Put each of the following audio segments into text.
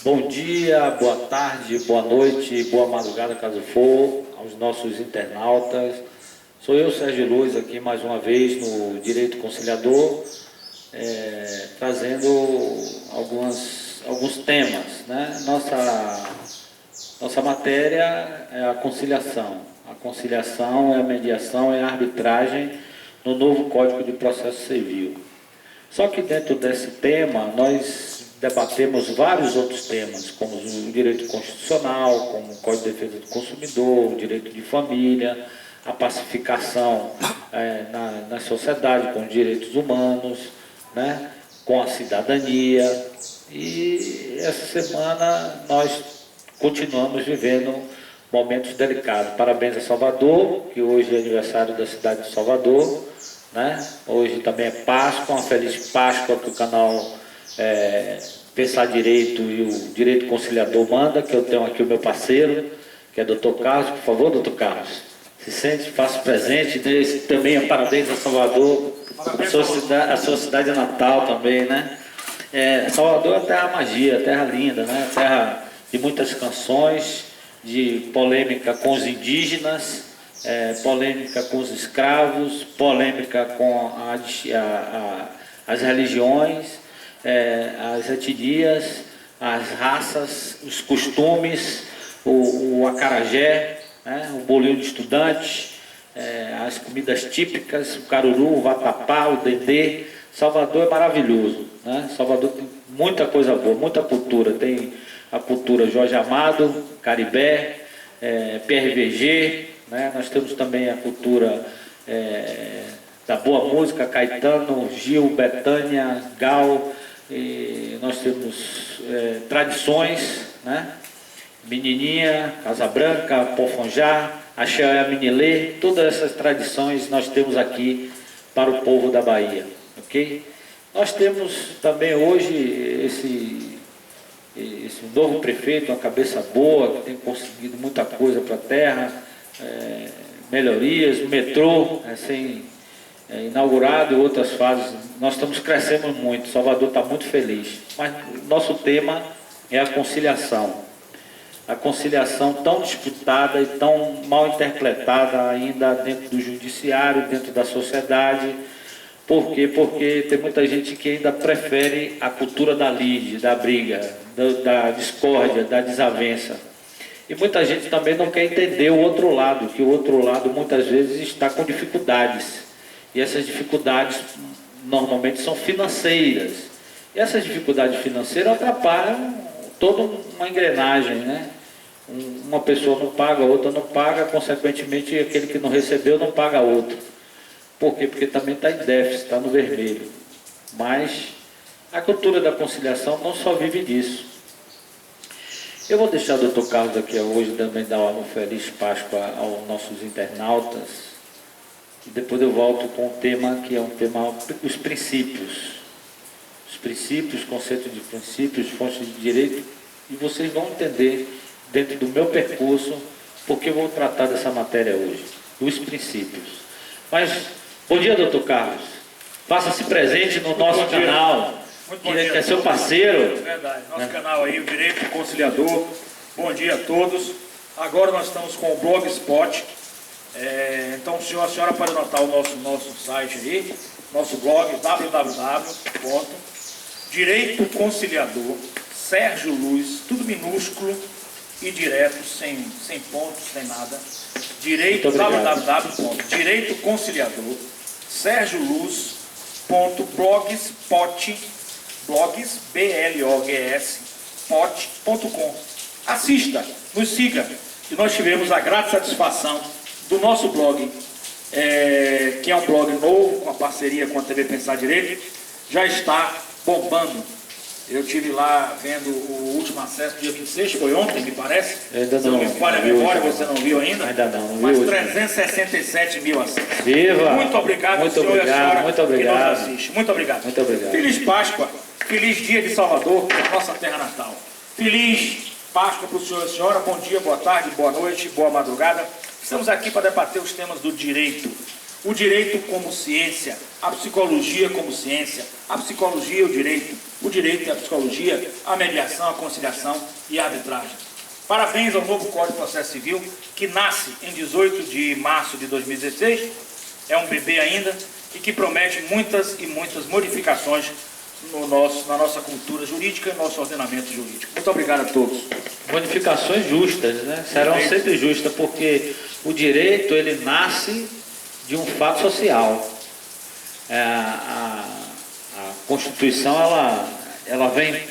Bom dia, boa tarde, boa noite, boa madrugada, caso for, aos nossos internautas. Sou eu, Sérgio Luz, aqui mais uma vez no Direito Conciliador, trazendo alguns temas, né? Nossa matéria é a conciliação. A conciliação é a mediação, é a arbitragem no novo Código de Processo Civil. Só que dentro desse tema, nós debatemos vários outros temas, como o direito constitucional, como o Código de Defesa do Consumidor, o direito de família, a pacificação na sociedade, com os direitos humanos, né, com a cidadania. E essa semana nós continuamos vivendo momentos delicados. Parabéns a Salvador, que hoje é aniversário da cidade de Salvador, né? Hoje também é Páscoa, uma feliz Páscoa que o canal Pensar Direito e o Direito Conciliador manda, que eu tenho aqui o meu parceiro, que é Dr. Carlos. Por favor, Dr. Carlos, se sente, faça presente, também parabéns a Salvador, a sua cidade natal também, né? Salvador é a terra magia, terra linda, né? Terra de muitas canções, de polêmica com os indígenas, polêmica com os escravos, polêmica com as religiões, as etnias, as raças, os costumes, o acarajé, né, o bolinho de estudante, as comidas típicas, o caruru, o vatapá, o dendê. Salvador é maravilhoso, né? Salvador tem muita coisa boa, muita cultura. Tem a cultura Jorge Amado, Caribé, PRVG, né? Nós temos também a cultura da boa música, Caetano, Gil, Bethânia, Gal. E nós temos tradições, né? Menininha, Casa Branca, Pofonjá, Axé Minilê, todas essas tradições nós temos aqui para o povo da Bahia, ok? Nós temos também hoje esse novo prefeito, uma cabeça boa, que tem conseguido muita coisa para a terra, melhorias, o metrô inaugurado e outras fases. Nós estamos crescendo muito, Salvador está muito feliz, mas nosso tema é a conciliação. A conciliação tão disputada e tão mal interpretada ainda dentro do judiciário, dentro da sociedade. Por quê? Porque tem muita gente que ainda prefere a cultura da lide, da briga, da discórdia, da desavença. E muita gente também não quer entender o outro lado, que o outro lado muitas vezes está com dificuldades. E essas dificuldades normalmente são financeiras. E essas dificuldades financeiras atrapalham toda uma engrenagem, né? Uma pessoa não paga, a outra não paga, consequentemente aquele que não recebeu não paga a outro. Por quê? Porque também está em déficit, está no vermelho. Mas a cultura da conciliação não só vive disso. Eu vou deixar o Dr. Carlos aqui hoje também dar uma feliz Páscoa aos nossos internautas. E depois eu volto com um tema que é um tema, os princípios. Os princípios, conceito de princípios, fontes de direito. E vocês vão entender, dentro do meu percurso, porque eu vou tratar dessa matéria hoje. Os princípios. Mas, bom dia, doutor Carlos. Faça-se presente no nosso canal. Muito bom dia. Que é seu parceiro. Verdade. Nosso canal aí, o Direito Conciliador. Bom dia a todos. Agora nós estamos com o Blogspot. Então, a senhora pode anotar o nosso site aí, nosso blog, www.direito conciliador, Sérgio Luz, tudo minúsculo e direto, sem pontos, sem nada. www.direitoconciliador, Sérgio Luz.blogspot, blogs, blogspot.com. Assista, nos siga. E nós tivemos a grata satisfação do nosso blog, que é um blog novo, com a parceria com a TV Pensar Direito, já está bombando. Eu estive lá vendo o último acesso, dia 26, foi ontem, me parece. Ainda se não me falha a memória, você não viu ainda? Ainda não, não mas vi 367 mil acessos. Viva! Muito obrigado, muito senhor obrigado, e a senhora muito obrigado. que nos assiste. Muito obrigado. Muito obrigado. Feliz Páscoa, feliz dia de Salvador, nossa terra natal. Feliz Páscoa para o senhor e a senhora, bom dia, boa tarde, boa noite, boa madrugada. Estamos aqui para debater os temas do direito. o direito como ciência, a psicologia como ciência, a psicologia e o direito e a psicologia, a mediação, a conciliação e a arbitragem. Parabéns ao novo Código de Processo Civil, que nasce em 18 de março de 2016, é um bebê ainda, e que promete muitas e muitas modificações na nossa cultura jurídica e no nosso ordenamento jurídico. Muito obrigado a todos. Modificações justas, né? Serão sempre justas, porque o direito, ele nasce de um fato social. A Constituição, ela vem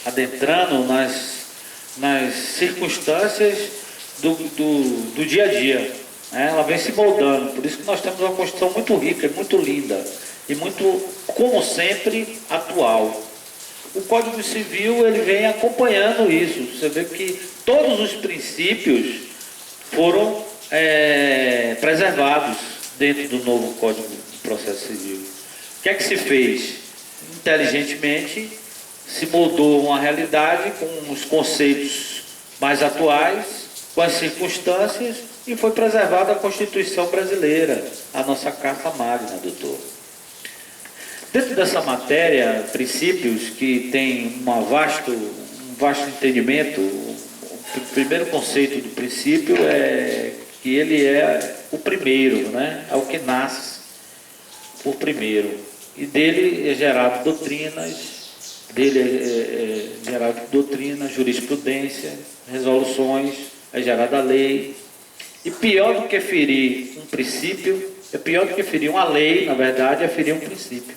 adentrando nas circunstâncias do dia a dia, né? Ela vem se moldando. Por isso que nós temos uma Constituição muito rica, muito linda e muito, como sempre, atual. O Código Civil, ele vem acompanhando isso. Você vê que todos os princípios foram preservados dentro do novo Código de Processo Civil. O que é que se fez? Inteligentemente, se moldou uma realidade com os conceitos mais atuais, com as circunstâncias, e foi preservada a Constituição brasileira, a nossa Carta Magna, doutor. Dentro dessa matéria, princípios que tem um vasto entendimento, o primeiro conceito do princípio é que ele é o primeiro, né? É o que nasce por primeiro. E dele é gerado doutrinas, jurisprudência, resoluções, é gerada lei. E pior do que ferir um princípio, pior do que ferir uma lei, na verdade, é ferir um princípio.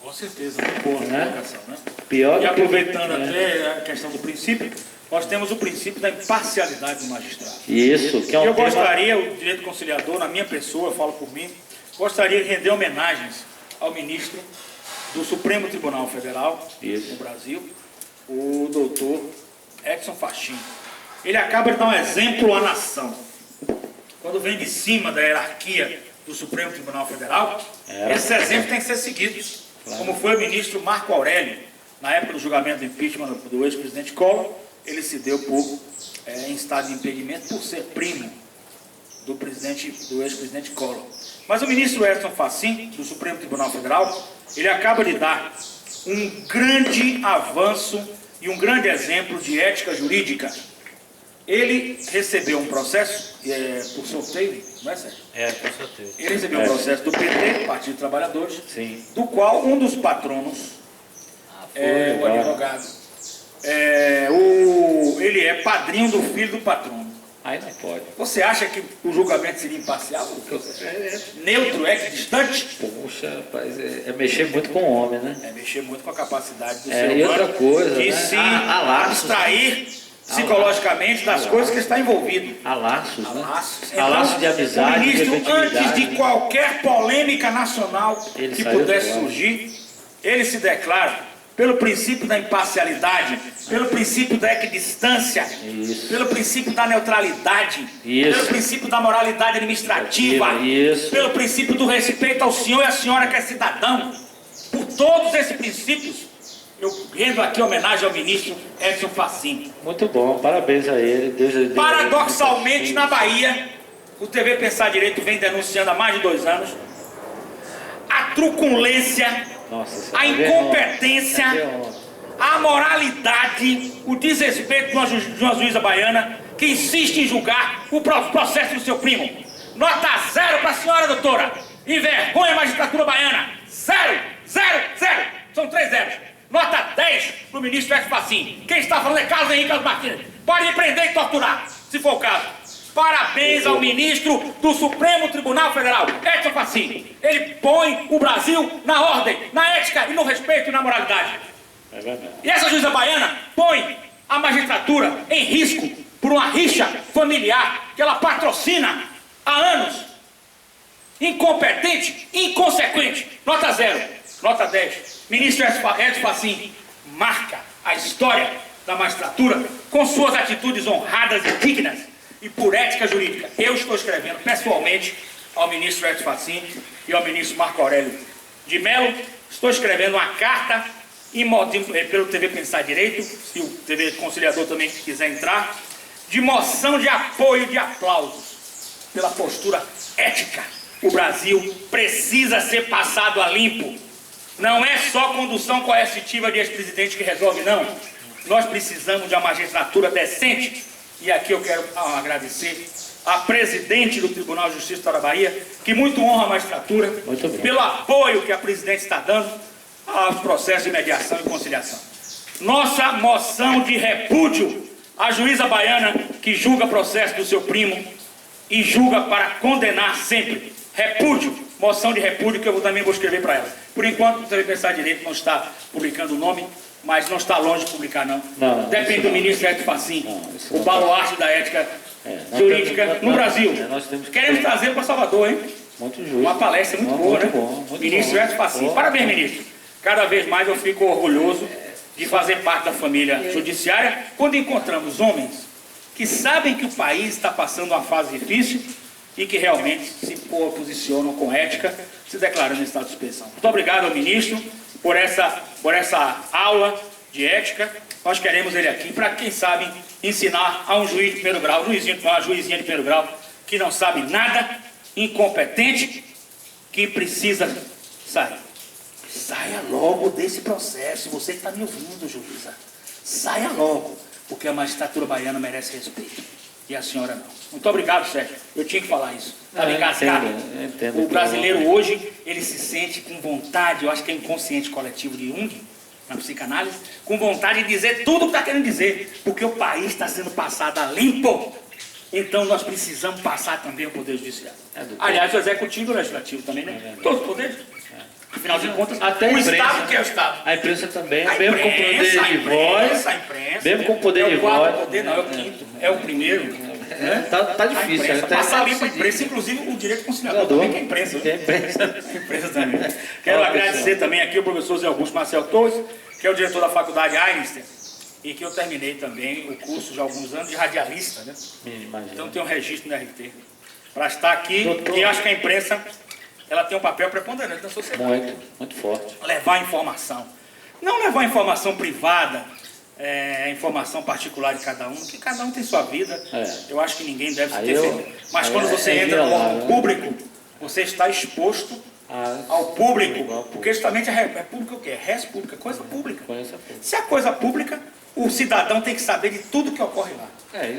Com certeza, muito boa a colocação, né? Pior e aproveitando até a questão do princípio, nós temos o princípio da imparcialidade do magistrado. Isso, que é um tema... gostaria, o direito conciliador, na minha pessoa, eu falo por mim, gostaria de render homenagens ao ministro do Supremo Tribunal Federal do Brasil, o doutor Edson Fachin. Ele acaba de dar um exemplo à nação. Quando vem de cima da hierarquia do Supremo Tribunal Federal, esse exemplo tem que ser seguido. Claro. Como foi o ministro Marco Aurélio, na época do julgamento do impeachment do ex-presidente Collor, ele se deu em estado de impedimento por ser primo do ex-presidente Collor. Mas o ministro Edson Fachin, do Supremo Tribunal Federal, ele acaba de dar um grande avanço e um grande exemplo de ética jurídica. Ele recebeu um processo por sorteio, não é, Sérgio? Por sorteio. Ele recebeu um processo do PT, Partido dos Trabalhadores, sim, do qual um dos patronos, o advogado, ele é padrinho do filho do patrono. Aí não pode. Você acha que o julgamento seria imparcial? Neutro, equidistante? Poxa, rapaz, é mexer muito com o homem, né? É mexer muito com a capacidade do ser humano. E outra coisa, de né? se abstrair psicologicamente das coisas que está envolvido. Há laços, né? Há laços de amizade, o ministro, antes de qualquer polêmica nacional que pudesse surgir, ele se declara pelo princípio da imparcialidade, pelo princípio da equidistância, pelo princípio da neutralidade, pelo princípio da moralidade administrativa, pelo princípio do respeito ao senhor e à senhora que é cidadão. Por todos esses princípios, eu rendo aqui homenagem ao ministro Edson Fachin. Muito bom, parabéns a ele. Deus Paradoxalmente, na Bahia, o TV Pensar Direito vem denunciando há mais de 2 anos a truculência, a incompetência, a amoralidade, o desrespeito de uma juíza baiana que insiste em julgar o processo do seu primo. Nota 0 para a senhora, doutora. Envergonha a magistratura baiana. 0, 0, 0. São 3 zeros. Nota 10 para o ministro Edson Fachin. Quem está falando é Carlos Henrique Martins. Pode me prender e torturar, se for o caso. Parabéns ao ministro do Supremo Tribunal Federal, Edson Fachin. Ele põe o Brasil na ordem, na ética e no respeito e na moralidade. É verdade. E essa juíza baiana põe a magistratura em risco por uma rixa familiar que ela patrocina há anos. Incompetente, inconsequente. Nota 0. Nota 10. Ministro Edson Fachin marca a história da magistratura com suas atitudes honradas e dignas. E por ética jurídica, eu estou escrevendo pessoalmente ao ministro Edson Fachin e ao ministro Marco Aurélio de Mello, estou escrevendo uma carta pelo TV Pensar Direito, se o TV Conciliador também quiser entrar, de moção de apoio, de aplausos, pela postura ética O Brasil precisa ser passado a limpo. Não é só condução coercitiva de ex-presidente que resolve, não. Nós precisamos de uma magistratura decente. E aqui eu quero agradecer a presidente do Tribunal de Justiça da Bahia, que muito honra a magistratura, pelo apoio que a presidente está dando aos processos de mediação e conciliação. Nossa moção de repúdio à juíza baiana que julga processo do seu primo e julga para condenar sempre. Repúdio, moção de repúdio que eu também vou escrever para ela. Por enquanto, o TV Pensar Direito não está publicando o nome, mas não está longe de publicar, não. Depende do ministro Edson Fachin, o baluarte da ética jurídica no Brasil. Queremos trazer para Salvador, hein? Muito justo. Uma palestra muito boa, né? Ministro Edson Fachin. Parabéns, ministro. Cada vez mais eu fico orgulhoso de fazer parte da família judiciária quando encontramos homens que sabem que o país está passando uma fase difícil e que realmente se posicionam com ética, se declarando em estado de suspensão. Muito obrigado ao ministro por essa aula de ética. Nós queremos ele aqui para, quem sabe, ensinar a um juiz de primeiro grau, uma juizinha de primeiro grau, que não sabe nada, incompetente, que precisa sair. Saia logo desse processo, você que está me ouvindo, juíza. Saia logo, porque a magistratura baiana merece respeito. E a senhora não. Muito obrigado, Sérgio. Eu tinha que falar isso. Estava engasgado. O brasileiro hoje, ele se sente com vontade, eu acho que é inconsciente coletivo de Jung, na psicanálise, com vontade de dizer tudo o que está querendo dizer, porque o país está sendo passado a limpo. Então nós precisamos passar também o Poder Judiciário. Aliás, o Executivo e o Legislativo também, né? Todos os poderes. Afinal de contas, até o imprensa, Estado que é o Estado. A imprensa também, mesmo com poder de voz, mesmo com poder de voz. Poder, não, é o quinto, é o primeiro. Né? Tá difícil. Imprensa, passar limpo a imprensa, inclusive o direito conciliador também, que é a imprensa. A imprensa também. Quero agradecer também aqui o professor Zé Augusto Marcel Torres, que é o diretor da faculdade Einstein, e que eu terminei também o curso já há alguns anos de radialista, né? Então tem um registro no RT. Para estar aqui, e acho que a imprensa ela tem um papel preponderante na sociedade. Muito forte. Levar informação. Não levar informação privada, informação particular de cada um, que cada um tem sua vida. Eu acho que ninguém deve se defender. Mas quando você entra no órgão público, você está exposto ao público, porque justamente é público o quê? Res pública, coisa pública. Se é coisa pública, o cidadão tem que saber de tudo que ocorre lá.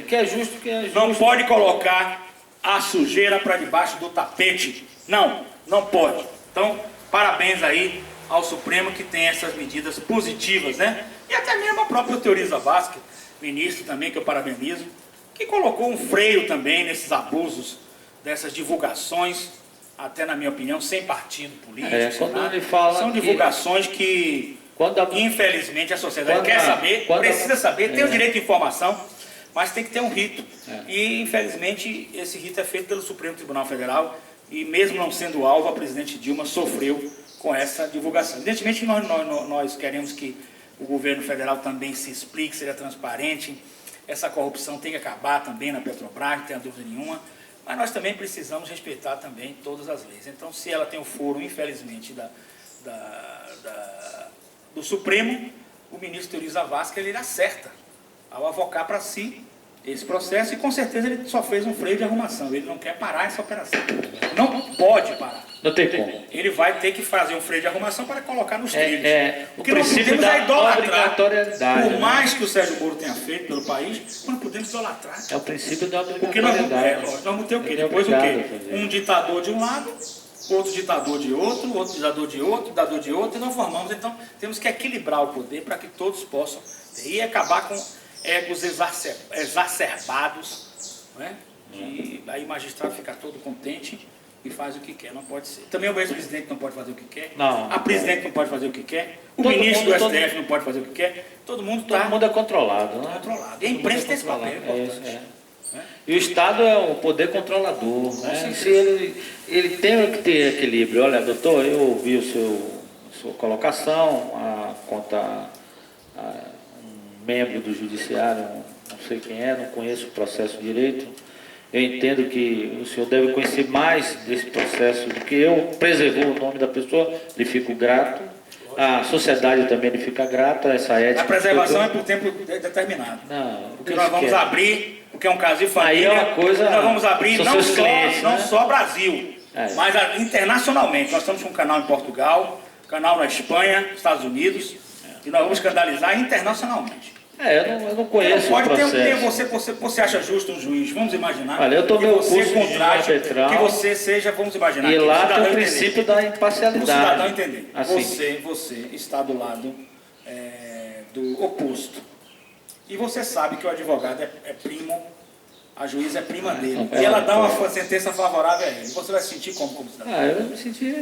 Que é justo, Não pode colocar a sujeira para debaixo do tapete. Não pode. Então, parabéns aí ao Supremo que tem essas medidas positivas, né? E até mesmo a própria Teoriza Vasquez, ministro também, que eu parabenizo, que colocou um freio também nesses abusos, dessas divulgações, até na minha opinião, sem partido político. Quando ele fala são divulgações que infelizmente, a sociedade quer saber, precisa saber, tem o direito de informação, mas tem que ter um rito. E, infelizmente, esse rito é feito pelo Supremo Tribunal Federal, e mesmo não sendo alvo, a presidente Dilma sofreu com essa divulgação. Evidentemente, nós queremos que o governo federal também se explique, seja transparente, essa corrupção tem que acabar também na Petrobras, não tenha dúvida nenhuma, mas nós também precisamos respeitar também todas as leis. Então, se ela tem o foro, infelizmente, do Supremo, o ministro Teoriza Vasquez, ele acerta ao avocar para si esse processo, e com certeza ele só fez um freio de arrumação, ele não quer parar essa operação, não pode parar. Não tem como. Ele vai ter que fazer um freio de arrumação para colocar nos trilhos. Porque nós não podemos idolatrar. Por mais que o Sérgio Moro tenha feito pelo país, nós não podemos idolatrar. É o princípio da obrigatoriedade. Porque nós vamos ter o quê? Depois o quê? Um ditador de um lado, outro ditador de outro ditador de outro, e nós formamos. Então, temos que equilibrar o poder para que todos possam ter, e acabar com egos exacerbados, né? E aí o magistrado fica todo contente e faz o que quer. Não pode ser. Também o ex-presidente não pode fazer o que quer. A presidente não pode fazer o que quer. O ministro do STF não pode fazer o que quer. Todo mundo é controlado, né? E a imprensa tem esse papel importante. E o Estado é o poder controlador, né? Se ele tem que ter equilíbrio. Olha, doutor, eu ouvi sua colocação quanto a um membro do Judiciário, não sei quem não conheço o processo de direito. Eu entendo que o senhor deve conhecer mais desse processo do que eu. Preservou o nome da pessoa, lhe fico grato. A sociedade também lhe fica grata, essa ética. A preservação é por tempo determinado. Porque nós vamos abrir, porque é um caso de família, aí é uma coisa, nós vamos abrir não só Brasil, Mas internacionalmente, nós estamos com um canal em Portugal, canal na Espanha, Estados Unidos, e nós vamos escandalizar internacionalmente. Eu não conheço pode o processo. Você acha justo um juiz? Vamos imaginar. Olha, eu tomei que o você curso contrate, de arbitral, que você seja, vamos imaginar. e que lá tem o princípio da imparcialidade. O cidadão entender. Assim. Você está do lado do oposto. E você sabe que o advogado é primo, a juíza é prima dele. E ela dá uma sentença favorável a ele. Você vai se sentir como cidadão? Eu me senti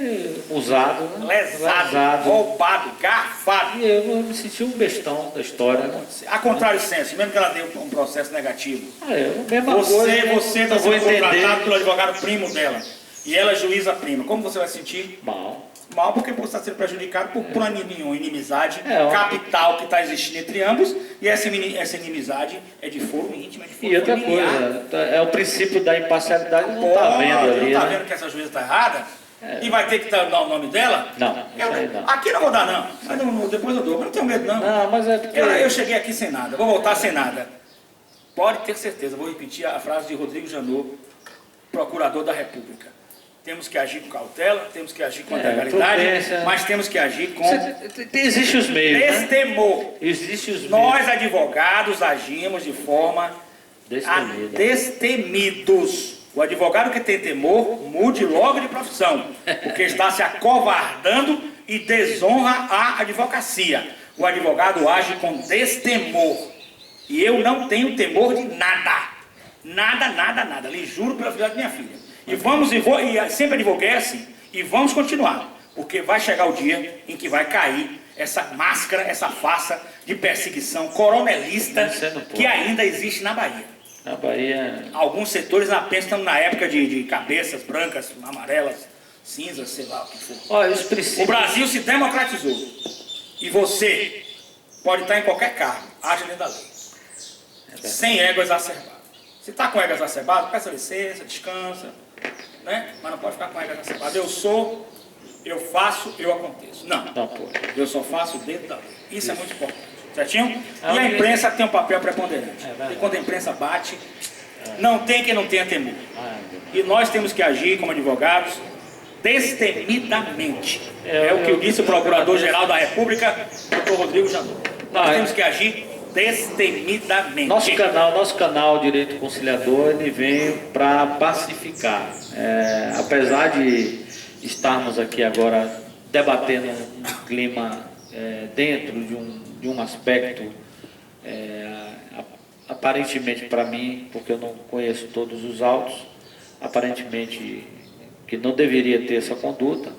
usado, né? Lesado, roubado, garfado. E eu me senti um bestão da história, né? A contrário senso, mesmo que ela dê um processo negativo. Mesma coisa, Você está sendo contratado pelo advogado primo dela. E ela é juíza prima. Como você vai se sentir? Mal, porque você está sendo prejudicado por uma inimizade capital que está existindo entre ambos, e essa inimizade é de foro íntimo, é de foro E outra familiar. coisa, é o princípio da imparcialidade, não está vendo ali. Não está né? vendo que essa juíza está errada? E vai ter que dar o nome dela? Não, isso aí não. Aqui não vou dar não, mas depois eu dou, mas não tenho medo não. Não, mas é porque... Eu cheguei aqui sem nada, vou voltar sem nada. Pode ter certeza, vou repetir a frase de Rodrigo Janot, procurador da República. Temos que agir com cautela, temos que agir com legalidade, mas temos que agir com... Existem os meios, destemor. Né? Existem os meios. Nós, advogados, agimos de forma destemidos. O advogado que tem temor, mude logo de profissão, porque está se acovardando e desonra a advocacia. O advogado age com destemor. E eu não tenho temor de nada. Nada, nada, nada. Lhe juro pela vida da minha filha. E sempre advoguei assim, e vamos continuar, porque vai chegar o dia em que vai cair essa máscara, essa farsa de perseguição coronelista que ainda existe na Bahia. Na Bahia... Alguns setores apenas estão na época de cabeças brancas, amarelas, cinzas, sei lá o que for. Olha, os princípios... O Brasil se democratizou, e você pode estar em qualquer cargo, haja dentro da lei, sem ego exacerbado. Se está com ego exacerbado, peça licença, descansa, né? Mas não pode ficar com ego exacerbado. Eu sou, eu faço, eu aconteço. Não, eu só faço dentro da lei. Isso é muito importante, certinho? E a imprensa tem um papel preponderante. E quando a imprensa bate, não tem quem não tenha temor. E nós temos que agir como advogados destemidamente. É o que disse o Procurador-Geral da República, Dr. Rodrigo Janot. Nós temos que agir destemidamente. Nosso canal Direito Conciliador, ele vem para pacificar. Apesar de estarmos aqui agora debatendo um clima dentro de um aspecto aparentemente para mim, porque eu não conheço todos os autos, aparentemente que não deveria ter essa conduta,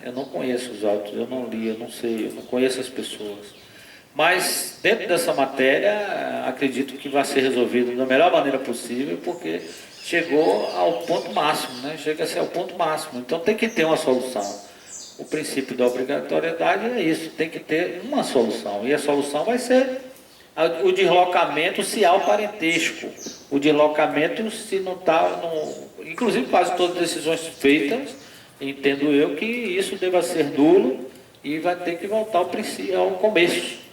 eu não conheço os autos, eu não li, eu não sei, eu não conheço as pessoas. Mas, dentro dessa matéria, acredito que vai ser resolvido da melhor maneira possível, porque chegou ao ponto máximo, né? Chega a ser ao ponto máximo. Então, tem que ter uma solução. O princípio da obrigatoriedade é isso, tem que ter uma solução. E a solução vai ser o deslocamento se há o parentesco. O deslocamento se não está... Inclusive, quase todas as decisões feitas, entendo eu que isso deva ser nulo e vai ter que voltar ao começo,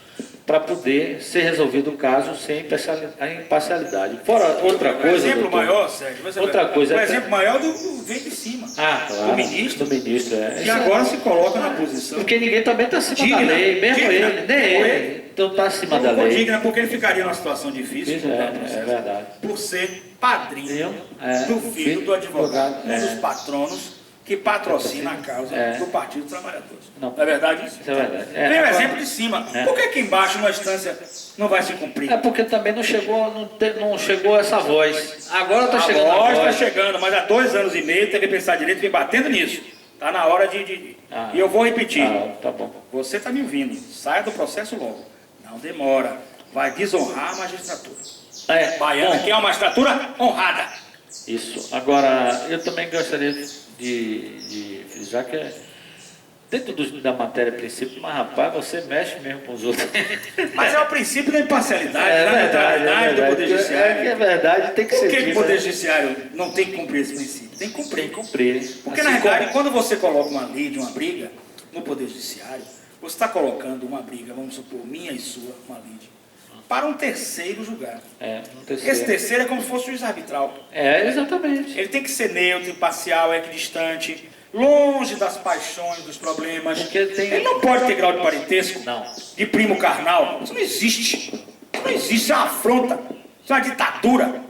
para poder ser resolvido o caso sem imparcialidade. Fora outra coisa... O exemplo maior, Sérgio, o exemplo maior vem de cima. Claro, do ministro. E agora se coloca na posição... Porque ninguém também está acima da lei, mesmo ele, nem ele. Então está acima da lei. Digna, porque ele ficaria numa situação difícil, é verdade. Por ser padrinho do filho do advogado, um dos patronos que patrocina a causa do Partido dos Trabalhadores. Não é verdade isso? Isso é verdade. Vem o exemplo de cima. Por que aqui embaixo, numa instância, não vai se cumprir? Porque também não chegou essa voz. Agora está chegando a voz. Está chegando, mas há 2 anos e meio teve que pensar direito e vem batendo nisso. Está na hora de... E eu vou repetir. Tá bom. Você está me ouvindo. Saia do processo logo. Não demora. Vai desonrar a magistratura. Baiana, que é uma magistratura honrada. Isso. Agora, eu também gostaria de frisar que dentro da matéria princípio, mas rapaz, você mexe mesmo com os outros. Mas é o princípio da imparcialidade, da neutralidade do Poder Judiciário. É verdade, tem que ser. Por que o Poder Judiciário não tem que cumprir esse princípio? Tem que cumprir. Tem que cumprir. Porque na realidade, quando você coloca uma lei de uma briga no Poder Judiciário, você está colocando uma briga, vamos supor, minha e sua, uma lide. para um terceiro julgar. Um terceiro. Esse terceiro é como se fosse o juiz arbitral. Exatamente. Ele tem que ser neutro, imparcial, equidistante, longe das paixões, dos problemas. Ele não pode ter grau de parentesco, de primo carnal. Isso não existe. Isso não existe, isso é uma afronta. Isso é uma ditadura.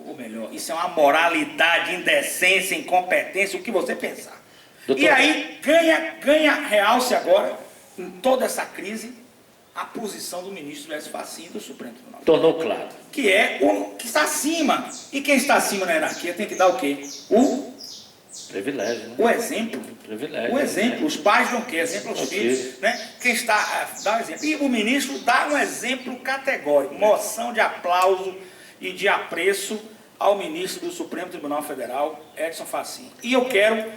Ou melhor, isso é uma moralidade, indecência, incompetência, o que você pensar. Doutor, e aí ganha realce agora, em toda essa crise, a posição do ministro Lécio Fachin do Supremo Tribunal. Tornou claro. Que é o que está acima. E quem está acima na hierarquia tem que dar o quê? O privilégio, né? O exemplo. Privilégio, o exemplo. Né? Os pais dão o quê? Exemplo aos filhos. Né? Quem está dá o exemplo. E o ministro dá um exemplo categórico. Moção de aplauso e de apreço ao ministro do Supremo Tribunal Federal, Edson Fachin. E eu quero,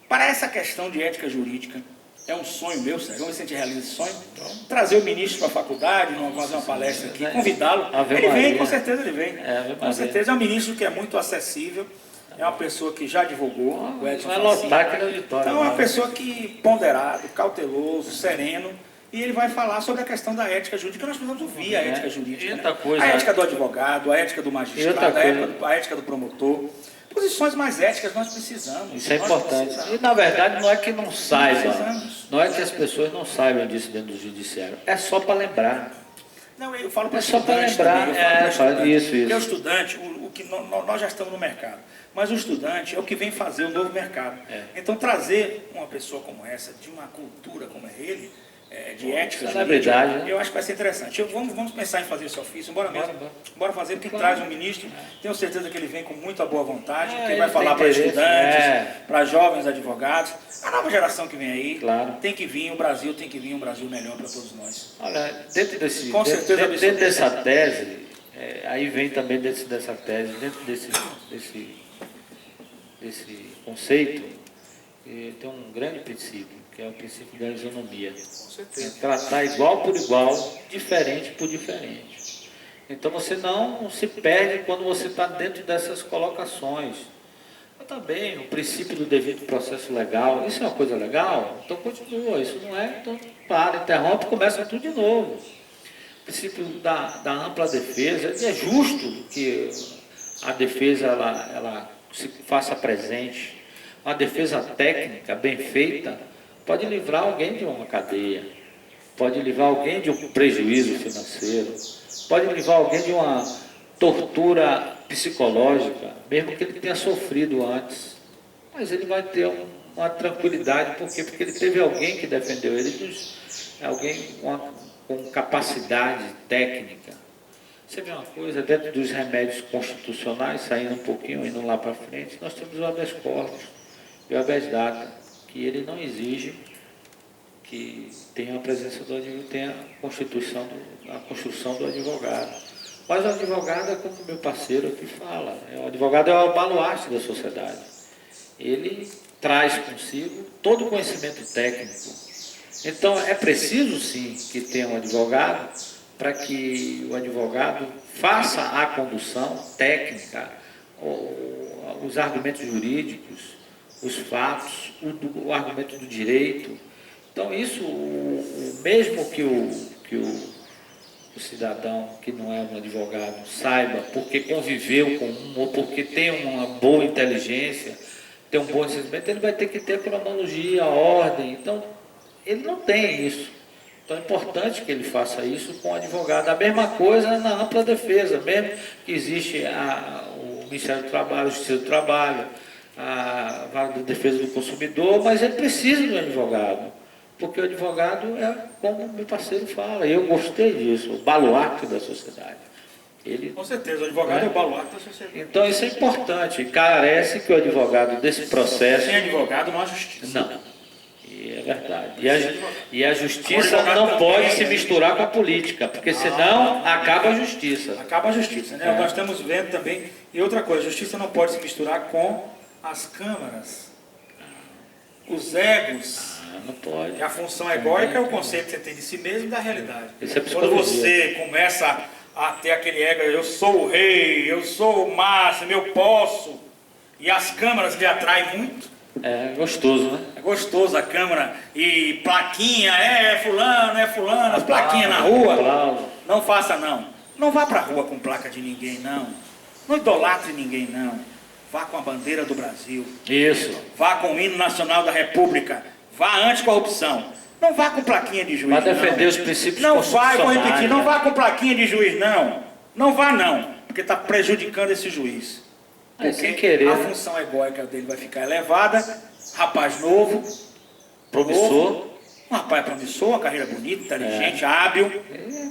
para essa questão de ética jurídica, é um sonho meu, sério, vamos ver se a gente realiza esse sonho, trazer o ministro para a faculdade, vamos fazer uma palestra aqui, convidá-lo. Ele vem, com certeza ele vem. Com certeza é um ministro que é muito acessível, é uma pessoa que já divulgou, o Edson Fachin. Então é uma pessoa que ponderado, cauteloso, sereno, e ele vai falar sobre a questão da ética jurídica. Nós precisamos ouvir a ética jurídica. Né? A ética do advogado, a ética do magistrado, a ética do promotor. Posições mais éticas nós precisamos. Isso é importante. E na verdade não é que não saibam, não é que as pessoas não saibam disso dentro do judiciário. É só para lembrar. Não, eu falo para é só para lembrar. Isso. Porque o estudante, o que nós já estamos no mercado, mas o estudante é o que vem fazer o novo mercado. Então trazer uma pessoa como essa, de uma cultura como é ele, de ética, eu acho que vai ser interessante. Vamos pensar em fazer esse ofício, bora fazer, porque traz um ministro, tenho certeza que ele vem com muita boa vontade, que ele vai falar para estudantes, para jovens advogados, a nova geração que vem aí, tem que vir, o Brasil tem que vir um Brasil melhor para todos nós. Olha, dentro dessa tese, aí vem também dessa tese, dentro desse conceito, tem um grande princípio, que é o princípio da isonomia. Tratar igual por igual, diferente por diferente. Então você não se perde quando você está dentro dessas colocações. Mas também o princípio do devido processo legal, isso é uma coisa legal? Então continua, isso não é, então para, interrompe e começa tudo de novo. O princípio da ampla defesa, é justo que a defesa ela se faça presente. Uma defesa técnica, bem feita, pode livrar alguém de uma cadeia, pode livrar alguém de um prejuízo financeiro, pode livrar alguém de uma tortura psicológica, mesmo que ele tenha sofrido antes. Mas ele vai ter uma tranquilidade, por quê? Porque ele teve alguém que defendeu ele, alguém com capacidade técnica. Você vê uma coisa, dentro dos remédios constitucionais, saindo um pouquinho, indo lá para frente, nós temos o habeas corpus e o habeas data, que ele não exige que tenha a presença do advogado, tenha a construção do advogado. Mas o advogado é como o meu parceiro aqui fala, o advogado é o baluarte da sociedade. Ele traz consigo todo o conhecimento técnico. Então é preciso sim que tenha um advogado para que o advogado faça a condução técnica, os argumentos jurídicos, os fatos, o argumento do direito. Então isso, mesmo que o cidadão que não é um advogado saiba porque conviveu com um, ou porque tem uma boa inteligência, tem um bom conhecimento, ele vai ter que ter a cronologia, a ordem. Então ele não tem isso. Então é importante que ele faça isso com o advogado. A mesma coisa na ampla defesa, mesmo que existe o Ministério do Trabalho, a Justiça do Trabalho, a Vara de Defesa do Consumidor, mas ele precisa do advogado, porque o advogado é como o meu parceiro fala, e eu gostei disso, o baluarte da sociedade. Com certeza, o advogado é o baluarte da sociedade. Então isso é importante, carece que o advogado desse processo... Sem advogado não há justiça. Não, e é verdade. E a justiça não pode se misturar com a política, porque senão acaba a justiça. Acaba a justiça, né? Nós estamos vendo também, e outra coisa, a justiça não pode se misturar com as câmaras, os egos. Não pode. E a função egóica é o conceito que você tem de si mesmo e da realidade. Isso é quando você começa a ter aquele ego, eu sou o rei, eu sou o máximo, eu posso, e as câmaras lhe atraem muito, É gostoso, né? É gostoso a Câmara e plaquinha, é fulano, as plaquinhas na rua. Não faça não. Não vá pra rua com placa de ninguém, não. Não idolatre ninguém, não. Vá com a bandeira do Brasil. Isso. Vá com o hino nacional da República. Vá anticorrupção. Não vá com plaquinha de juiz, vai defender os princípios não vai, vou constitucionais, repetir, não vá com plaquinha de juiz, não. Não vá, não. Porque está prejudicando esse juiz. Sem querer. A função egóica dele vai ficar elevada. Rapaz novo. Promissor. Um rapaz promissor, uma carreira bonita, inteligente, hábil,